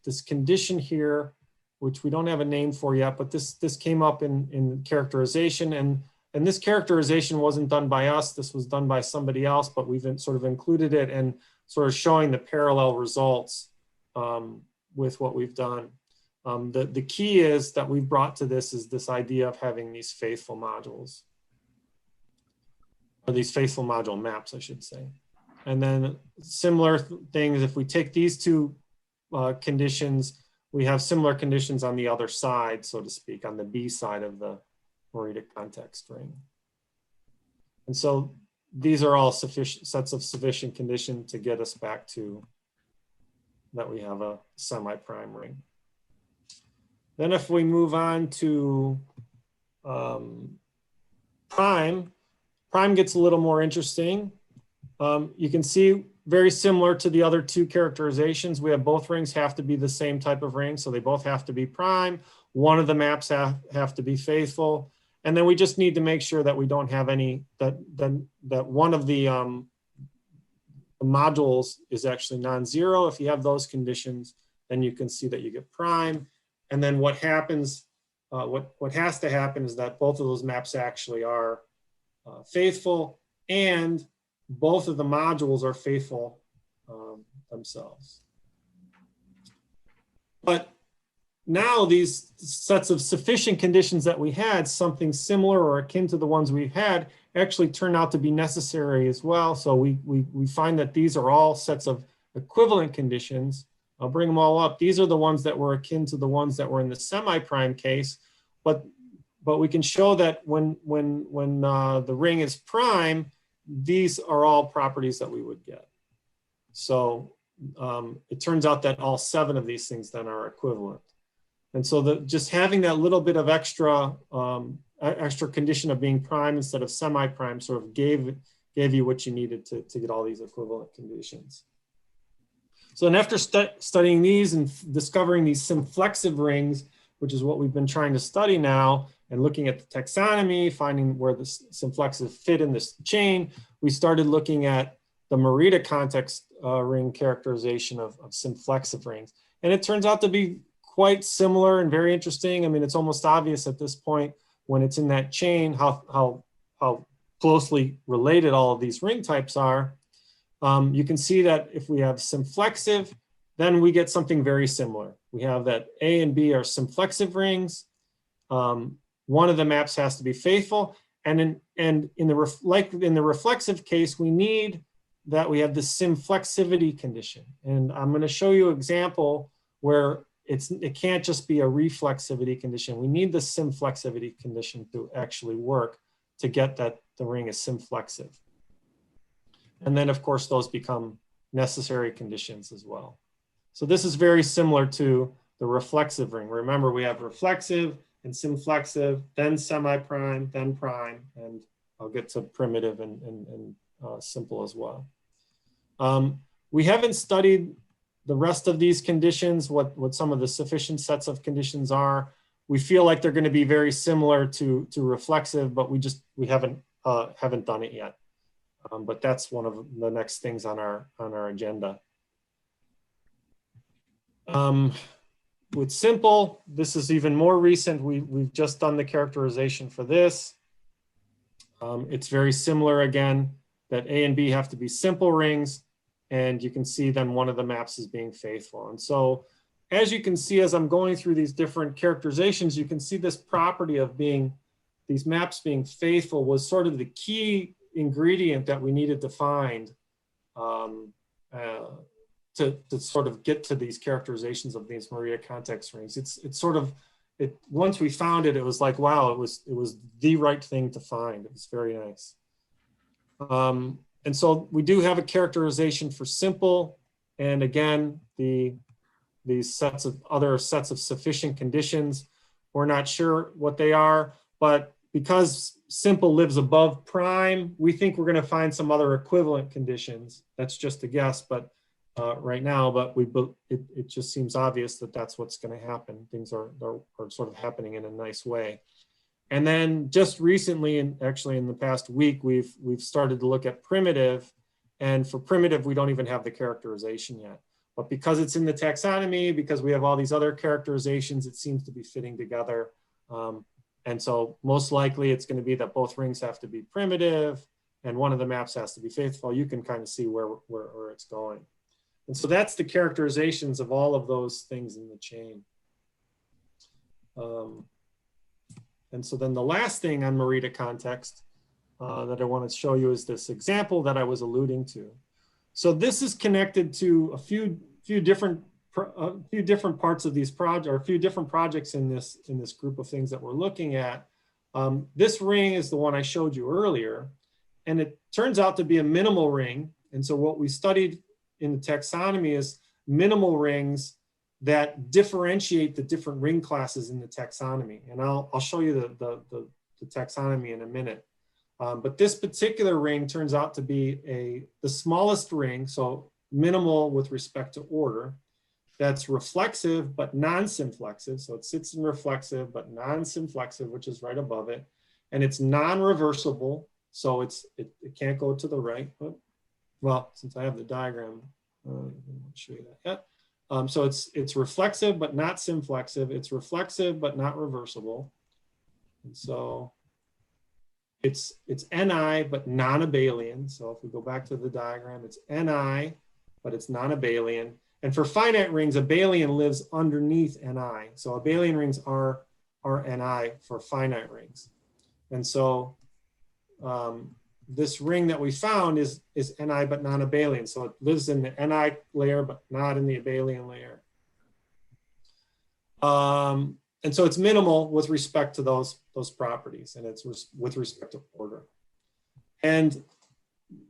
this condition here, which we don't have a name for yet, but this came up in characterization, and this characterization wasn't done by us. This was done by somebody else, but we've sort of included it and sort of showing the parallel results with what we've done. The key is that we've brought to this is this idea of having these faithful modules, or these faithful module maps, I should say. And then similar things, if we take these two conditions, we have similar conditions on the other side, so to speak, on the B side of the Morita context ring. And so these are all sufficient sets of sufficient condition to get us back to that we have a semi-prime ring. Then if we move on to prime gets a little more interesting. You can see very similar to the other two characterizations. We have both rings have to be the same type of ring, so they both have to be prime. One of the maps have to be faithful. And then we just need to make sure that we don't have any, that one of the modules is actually non-zero. If you have those conditions, then you can see that you get prime. And then what happens, what has to happen is that both of those maps actually are faithful, and both of the modules are faithful themselves. But now these sets of sufficient conditions that we had, something similar or akin to the ones we've had, actually turn out to be necessary as well. So we find that these are all sets of equivalent conditions. I'll bring them all up. These are the ones that were akin to the ones that were in the semi-prime case, but we can show that when the ring is prime, these are all properties that we would get. So it turns out that all 7 of these things then are equivalent. And so just having that little bit of extra condition of being prime instead of semi-prime sort of gave you what you needed to get all these equivalent conditions. So then after studying these and discovering these Synflexive rings, which is what we've been trying to study now, and looking at the taxonomy, finding where the Synflexive fit in this chain, we started looking at the Merida context ring characterization of Synflexive rings. And it turns out to be quite similar and very interesting. I mean, it's almost obvious at this point when it's in that chain how closely related all of these ring types are. You can see that if we have Synflexive, then we get something very similar. We have that A and B are Synflexive rings. One of the maps has to be faithful. And in the reflexive case, we need that we have the Synflexivity condition. And I'm going to show you an example where it can't just be a reflexivity condition. We need the Synflexivity condition to actually work to get that the ring is Synflexive. And then, of course, those become necessary conditions as well. So this is very similar to the reflexive ring. Remember, we have reflexive and Synflexive, then semi-prime, then prime, and I'll get to primitive and simple as well. We haven't studied the rest of these conditions, what some of the sufficient sets of conditions are. We feel like they're going to be very similar to reflexive, but we haven't done it yet. But that's one of the next things on our agenda. With simple, this is even more recent. We've just done the characterization for this. It's very similar again, that A and B have to be simple rings, and you can see then one of the maps is being faithful. And so as you can see, as I'm going through these different characterizations, you can see this property of these maps being faithful was sort of the key ingredient that we needed to find to sort of get to these characterizations of these Merida context rings. Once we found it, it was like, wow, it was the right thing to find. It was very nice. And so we do have a characterization for simple, and again, these other sets of sufficient conditions. We're not sure what they are, but because simple lives above prime, we think we're going to find some other equivalent conditions. That's just a guess, but right now, but it just seems obvious that that's what's going to happen. Things are sort of happening in a nice way. And then just recently, and actually in the past week, we've started to look at primitive. And for primitive, we don't even have the characterization yet. But because it's in the taxonomy, because we have all these other characterizations, it seems to be fitting together. And so most likely it's going to be that both rings have to be primitive and one of the maps has to be faithful. You can kind of see where it's going. And so that's the characterizations of all of those things in the chain. And so then the last thing on Merida context that I want to show you is this example that I was alluding to. So this is connected to a few different parts of these projects, or a few different projects in this group of things that we're looking at. This ring is the one I showed you earlier, and it turns out to be a minimal ring. And so what we studied in the taxonomy is minimal rings that differentiate the different ring classes in the taxonomy. And I'll show you the taxonomy in a minute. But this particular ring turns out to be the smallest ring, so minimal with respect to order, that's reflexive but non-synflexive. So it sits in reflexive but non-synflexive, which is right above it. And it's non-reversible, so it can't go to the right. Well, since I have the diagram, I'll show you that. Yeah. So it's reflexive but not synflexive. It's reflexive but not reversible. And so it's Ni but non-abelian. So if we go back to the diagram, it's Ni, but it's non-abelian. And for finite rings, abelian lives underneath Ni. So abelian rings are Ni for finite rings. And so this ring that we found is Ni but non-abelian. So it lives in the Ni layer but not in the abelian layer. And so it's minimal with respect to those properties, and it's with respect to order. And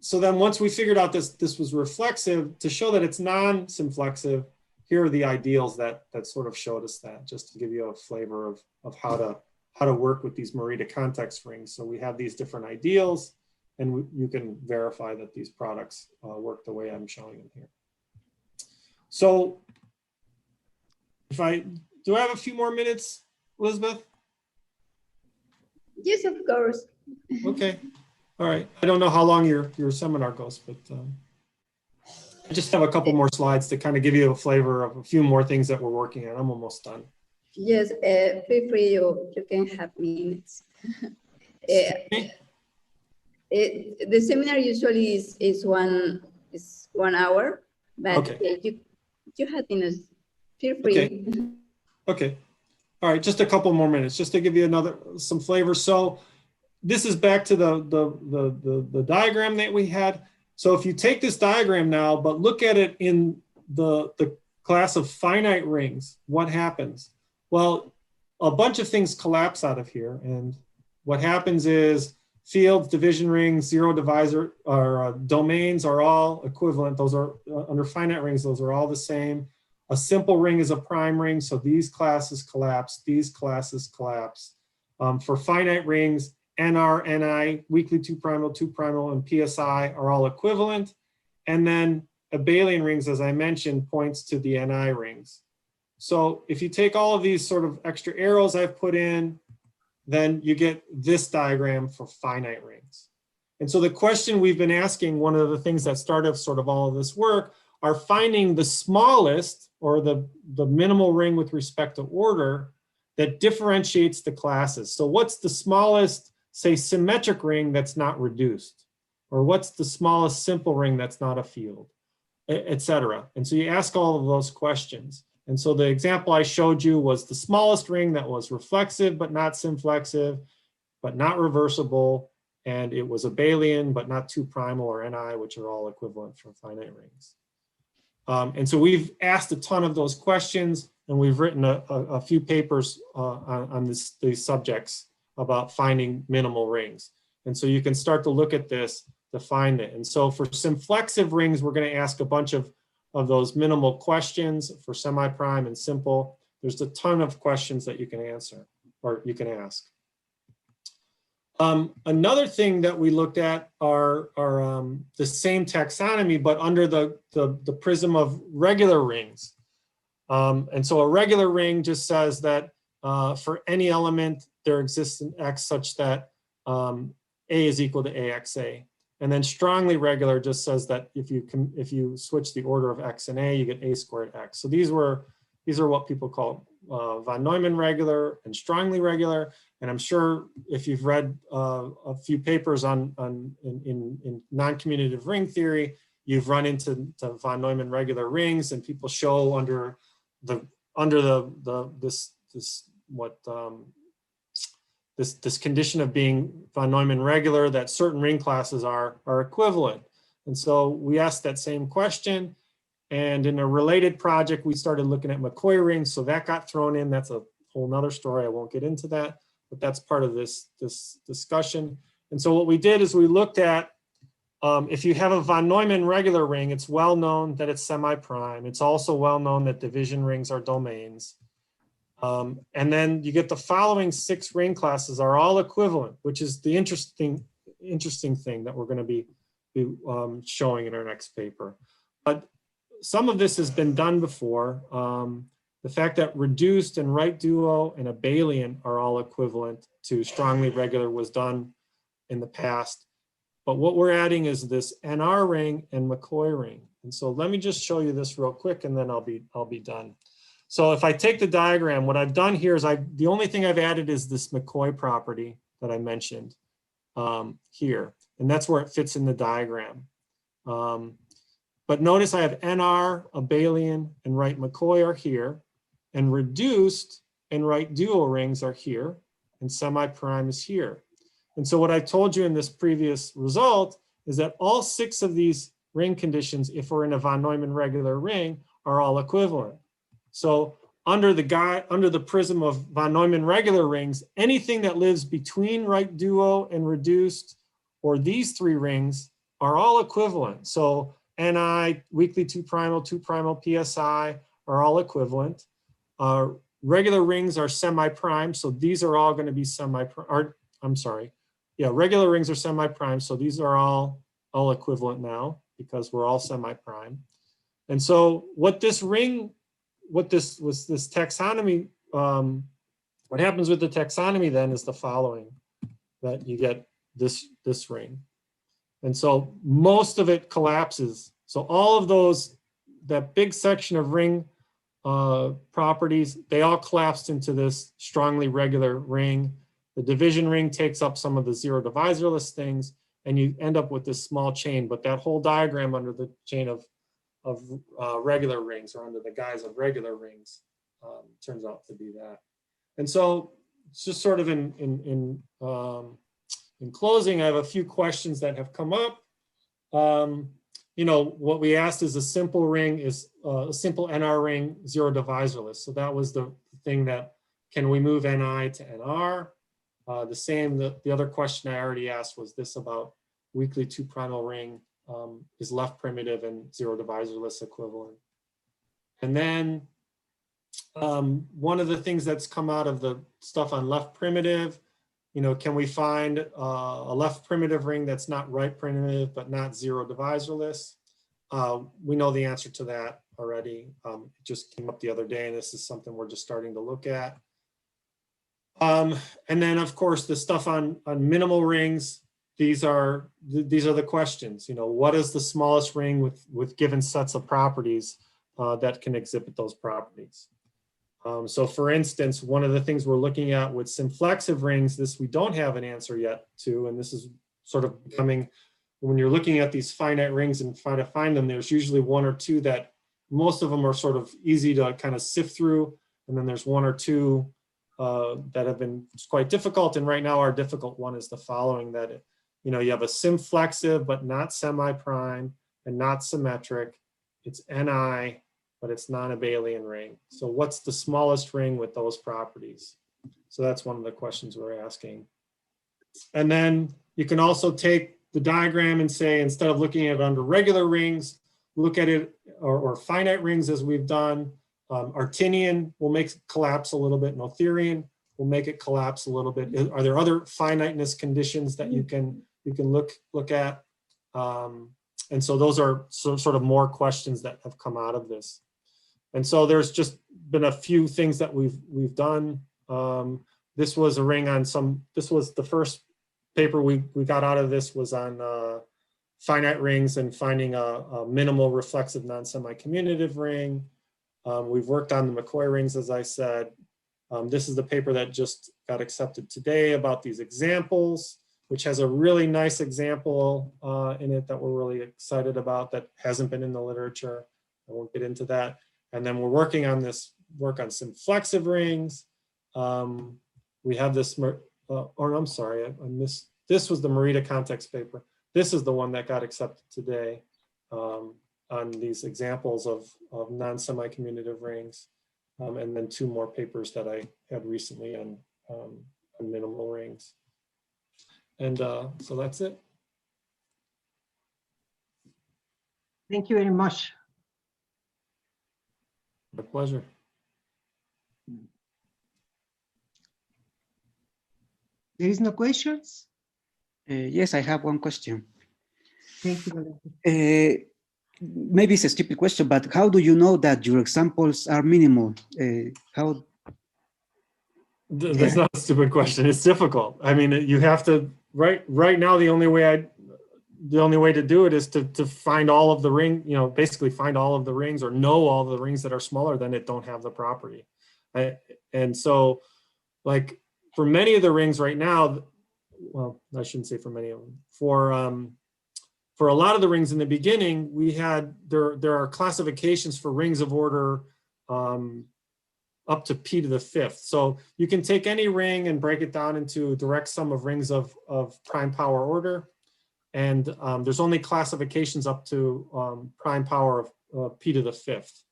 so then once we figured out this was reflexive, to show that it's non-synflexive, here are the ideals that sort of showed us that, just to give you a flavor of how to work with these Merida context rings. So we have these different ideals, and you can verify that these products work the way I'm showing them here. So do I have a few more minutes, Elizabeth? Yes, of course. Okay. All right. I don't know how long your seminar goes, but I just have a couple more slides to kind of give you a flavor of a few more things that we're working on. I'm almost done. Yes, feel free, you can have minutes. The seminar usually is 1 hour, but okay. You have minutes. Feel free. Okay. Okay. All right. Just a couple more minutes, just to give you some flavor. So this is back to the diagram that we had. So if you take this diagram now, but look at it in the class of finite rings, what happens? Well, a bunch of things collapse out of here. And what happens is fields, division rings, zero divisor, or domains are all equivalent. Those are, under finite rings, those are all the same. A simple ring is a prime ring, so these classes collapse, these classes collapse. For finite rings, NR, NI, weakly 2', 2', and PSI are all equivalent. And then abelian rings, as I mentioned, points to the NI rings. So if you take all of these sort of extra arrows I've put in, then you get this diagram for finite rings. And so the question we've been asking, one of the things that started sort of all of this work, are finding the smallest, or the minimal ring with respect to order, that differentiates the classes. So what's the smallest, say, symmetric ring that's not reduced? Or what's the smallest simple ring that's not a field, etc. And so you ask all of those questions. And so the example I showed you was the smallest ring that was reflexive but not synflexive, but not reversible, and it was abelian but not 2' or Ni, which are all equivalent for finite rings. And so we've asked a ton of those questions, and we've written a few papers on these subjects about finding minimal rings. And so you can start to look at this to find it. And so for synflexive rings, we're going to ask a bunch of those minimal questions. For semi-prime and simple, there's a ton of questions that you can answer, or you can ask. Another thing that we looked at are the same taxonomy, but under the prism of regular rings. And so a regular ring just says that for any element there exists an X such that A is equal to AXA. And then strongly regular just says that if you switch the order of X and A, you get A squared X. So these are what people call von Neumann regular and strongly regular. And I'm sure if you've read a few papers in non-commutative ring theory, you've run into von Neumann regular rings, and people show under this condition of being von Neumann regular that certain ring classes are equivalent. And so we asked that same question, and in a related project we started looking at Mccoy rings, so that got thrown in. That's a whole nother story, I won't get into that, but that's part of this discussion. And so what we did is we looked at if you have a von Neumann regular ring, it's well known that it's semi-prime. It's also well known that division rings are domains. And then you get the following 6 ring classes are all equivalent, which is the interesting thing that we're going to be showing in our next paper. But some of this has been done before. The fact that reduced and right duo and abelian are all equivalent to strongly regular was done in the past. But what we're adding is this NR ring and Mccoy ring. And so let me just show you this real quick, and then I'll be done. So if I take the diagram, what I've done here is the only thing I've added is this Mccoy property that I mentioned here, and that's where it fits in the diagram. But notice I have NR, abelian, and right Mccoy are here, and reduced and right dual rings are here, and semi-prime is here. And so what I told you in this previous result is that all 6 of these ring conditions, if we're in a von Neumann regular ring, are all equivalent. So under the prism of von Neumann regular rings, anything that lives between right duo and reduced, or these 3 rings, are all equivalent. So Ni, weakly 2', 2' PSI are all equivalent. Regular rings are semi-prime, so these are all going to be semi-prime. I'm sorry. Yeah, regular rings are semi-prime, so these are all equivalent now because we're all semi-prime. And so what this taxonomy, what happens with the taxonomy then is the following, that you get this ring. And so most of it collapses. So all of those, that big section of ring properties, they all collapsed into this strongly regular ring. The division ring takes up some of the zero divisorless things, and you end up with this small chain. But that whole diagram under the chain of regular rings, or under the guise of regular rings, turns out to be that. And so it's just sort of in closing, I have a few questions that have come up. You know, what we asked is a simple ring is a simple NR ring, zero divisorless. So that was the thing that, can we move Ni to NR? The other question I already asked was this about weakly 2' ring, is left primitive and zero divisorless equivalent. And then one of the things that's come out of the stuff on left primitive, you know, can we find a left primitive ring that's not right primitive but not zero divisorless? We know the answer to that already. It just came up the other day, and this is something we're just starting to look at. And then of course the stuff on minimal rings, these are the questions. You know, what is the smallest ring with given sets of properties that can exhibit those properties? So for instance, one of the things we're looking at with Synflexive rings, this we don't have an answer yet to, and this is sort of becoming, when you're looking at these finite rings and try to find them, there's usually 1 or 2 that, most of them are sort of easy to kind of sift through, and then there's 1 or 2 that have been quite difficult. And right now our difficult one is the following, that you know, you have a Synflexive but not semi-prime and not symmetric. It's Ni, but it's non-abelian ring. So what's the smallest ring with those properties? So that's one of the questions we're asking. And then you can also take the diagram and say, instead of looking at it under regular rings, look at it, or finite rings as we've done. Artinian will make it collapse a little bit. Noetherian will make it collapse a little bit. Are there other finiteness conditions that you can look at? And so those are sort of more questions that have come out of this. And so there's just been a few things that we've done. this was a ring on this was the first paper we got out of this was on finite rings and finding a minimal reflexive non-semi-commutative ring. We've worked on the Mccoy rings, as I said. This is the paper that just got accepted today about these examples, which has a really nice example in it that we're really excited about that hasn't been in the literature. I won't get into that. And then we're working on this work on Synflexive rings. We have this, or I'm sorry, I missed, this was the Merida context paper. This is the one that got accepted today on these examples of non-semi-commutative rings. And then 2 more papers that I had recently on minimal rings. And so that's it. Thank you very much. My pleasure. There is no questions? Yes, I have one question. Thank you. Maybe it's a stupid question, but how do you know that your examples are minimal? How? That's not a stupid question. It's difficult. I mean, you have to right now. The only way to do it is to find all of the ring. You know, basically find all of the rings or know all the rings that are smaller than it don't have the property. And so, like for many of the rings right now, well, I shouldn't say for many of them. For a lot of the rings in the beginning, we had there are classifications for rings of order up to p to the 5th. So you can take any ring and break it down into direct sum of rings of prime power order. And there's only classifications up to prime power of p to the 5th.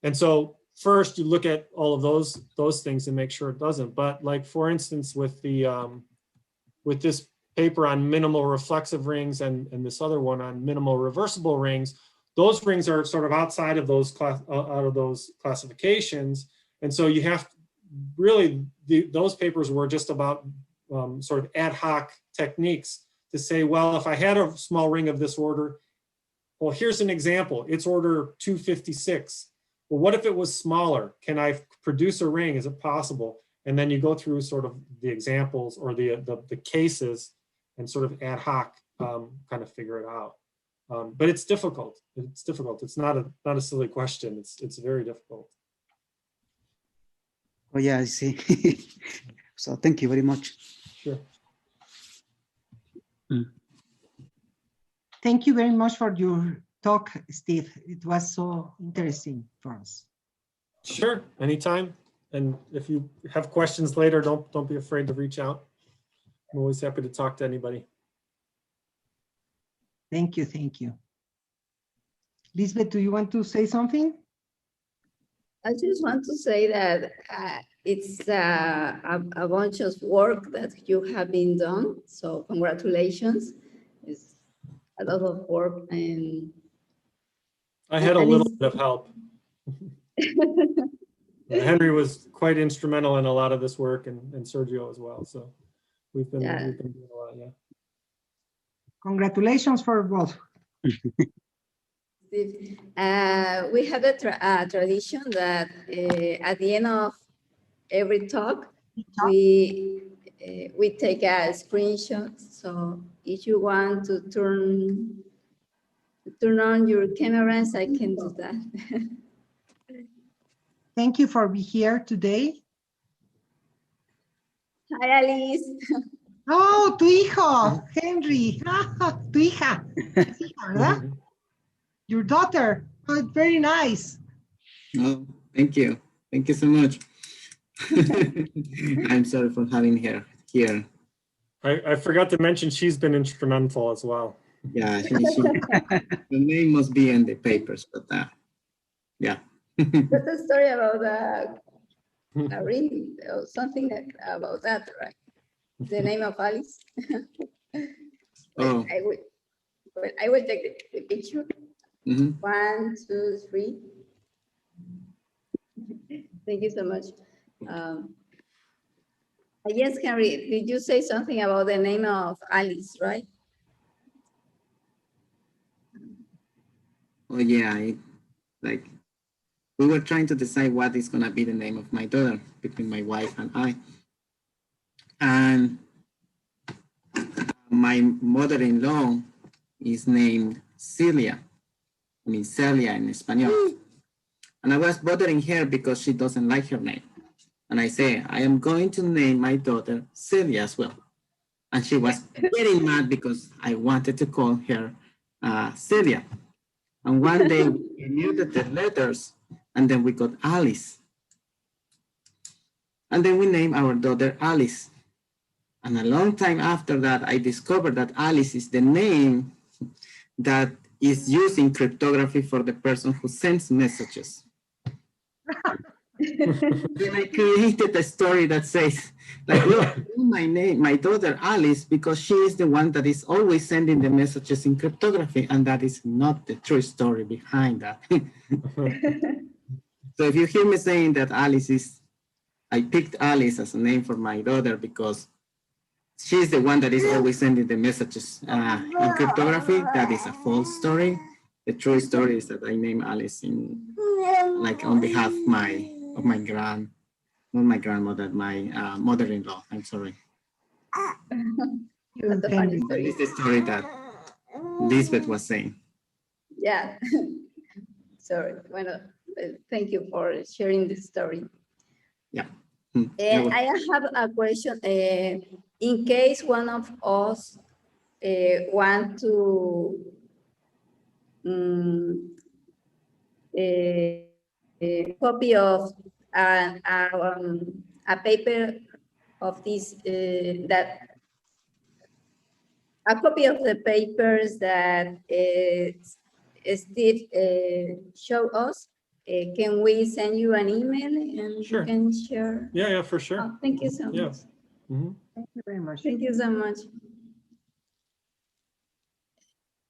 And so first you look at all of those things and make sure it doesn't. But like, for instance, with this paper on minimal reflexive rings and this other one on minimal reversible rings, those rings are sort of outside of those classifications. And so you have really, those papers were just about sort of ad hoc techniques to say, well, if I had a small ring of this order, well, here's an example. It's order 256. Well, what if it was smaller? Can I produce a ring? Is it possible? And then you go through sort of the examples or the cases and sort of ad hoc kind of figure it out. But it's difficult. It's difficult. It's not a silly question. It's very difficult. Oh yeah, I see. So thank you very much. Sure. Thank you very much for your talk, Steve. It was so interesting for us. Sure, anytime. And if you have questions later, don't be afraid to reach out. I'm always happy to talk to anybody. Thank you, thank you. Lisbeth, do you want to say something? I just want to say that it's a bunch of work that you have been done. So congratulations. It's a lot of work and I had a little bit of help. Henry was quite instrumental in a lot of this work and Sergio as well. So we've been doing a lot, yeah. Congratulations for both. We have a tradition that at the end of every talk, we take a screenshot. So if you want to turn on your cameras, I can do that. Thank you for being here today. Hi, Alice. Oh, tu hijo, Henry. Tu hija. ¿Verdad? Your daughter. Oh, it's very nice. Oh, thank you. Thank you so much. I'm sorry for having her here. I forgot to mention she's been instrumental as well. Yeah, the name must be in the papers, but yeah. That's a story about a ring or something about that, right? The name of Alice. Oh. I will take the picture. Mm-hmm. 1, 2, 3. Thank you so much. Yes, Henry, did you say something about the name of Alice, right? Oh yeah, like we were trying to decide what is gonna be the name of my daughter between my wife and I. And my mother-in-law is named Celia. I mean, Celia in Spanish. And I was bothering her because she doesn't like her name. And I say, I am going to name my daughter Celia as well. And she was getting mad because I wanted to call her Celia. And one day we muted the letters, and then we got Alice. And then we named our daughter Alice. And a long time after that, I discovered that Alice is the name that is used in cryptography for the person who sends messages. Then I created a story that says, like, look, my daughter Alice, because she is the one that is always sending the messages in cryptography, and that is not the true story behind that. So if you hear me saying that Alice is, I picked Alice as a name for my daughter because she's the one that is always sending the messages in cryptography, that is a false story. The true story is that I named Alice in, like, on behalf of my not my grandmother, my mother-in-law. I'm sorry. That's a funny story. This is the story that Lisbeth was saying. Yeah. Sorry. Bueno, thank you for sharing this story. Yeah. I have a question. In case one of us want to a copy of a paper of this a copy of the papers that Steve showed us. Can we send you an email and Sure. you can share? Yeah, for sure. Oh, thank you so much. Yeah. Mhm. Thank you very much. Thank you so much.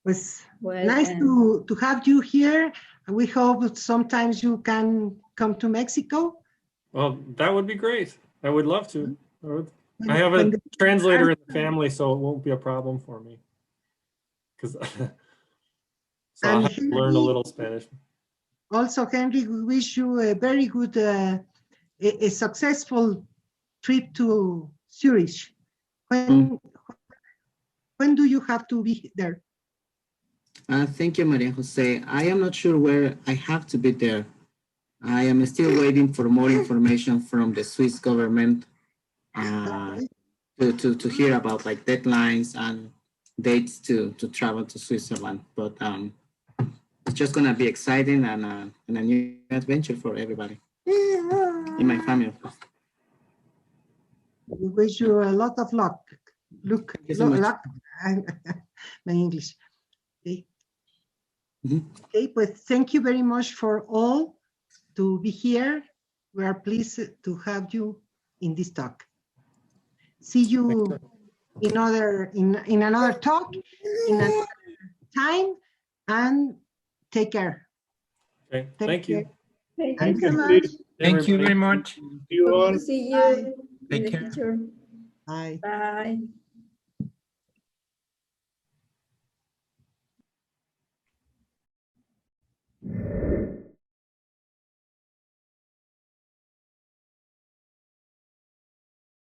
Was Well, nice to have you here. We hope sometimes you can come to Mexico. Well, that would be great. I would love to. I have When a the- translator in the family, so it won't be a problem for me. Because so I'll And have to learn a little Spanish. Also, Henry, we wish you a very good, a successful trip to Zurich. When do you have to be there? Thank you, Maria Jose. I am not sure where I have to be there. I am still waiting for more information from the Swiss government to hear about like deadlines and dates to travel to Switzerland. But it's just gonna be exciting and a new adventure for everybody in my family. We wish you a lot of luck. Thank you so much. Luck. My English. Okay. Okay, but thank you very much for all to be here. We are pleased to have you in this talk. See you in another talk in another time, and take care. Okay, thank you. Thank you so much. Thank you very much. Hope to see you in Take the care. future. Bye. Bye.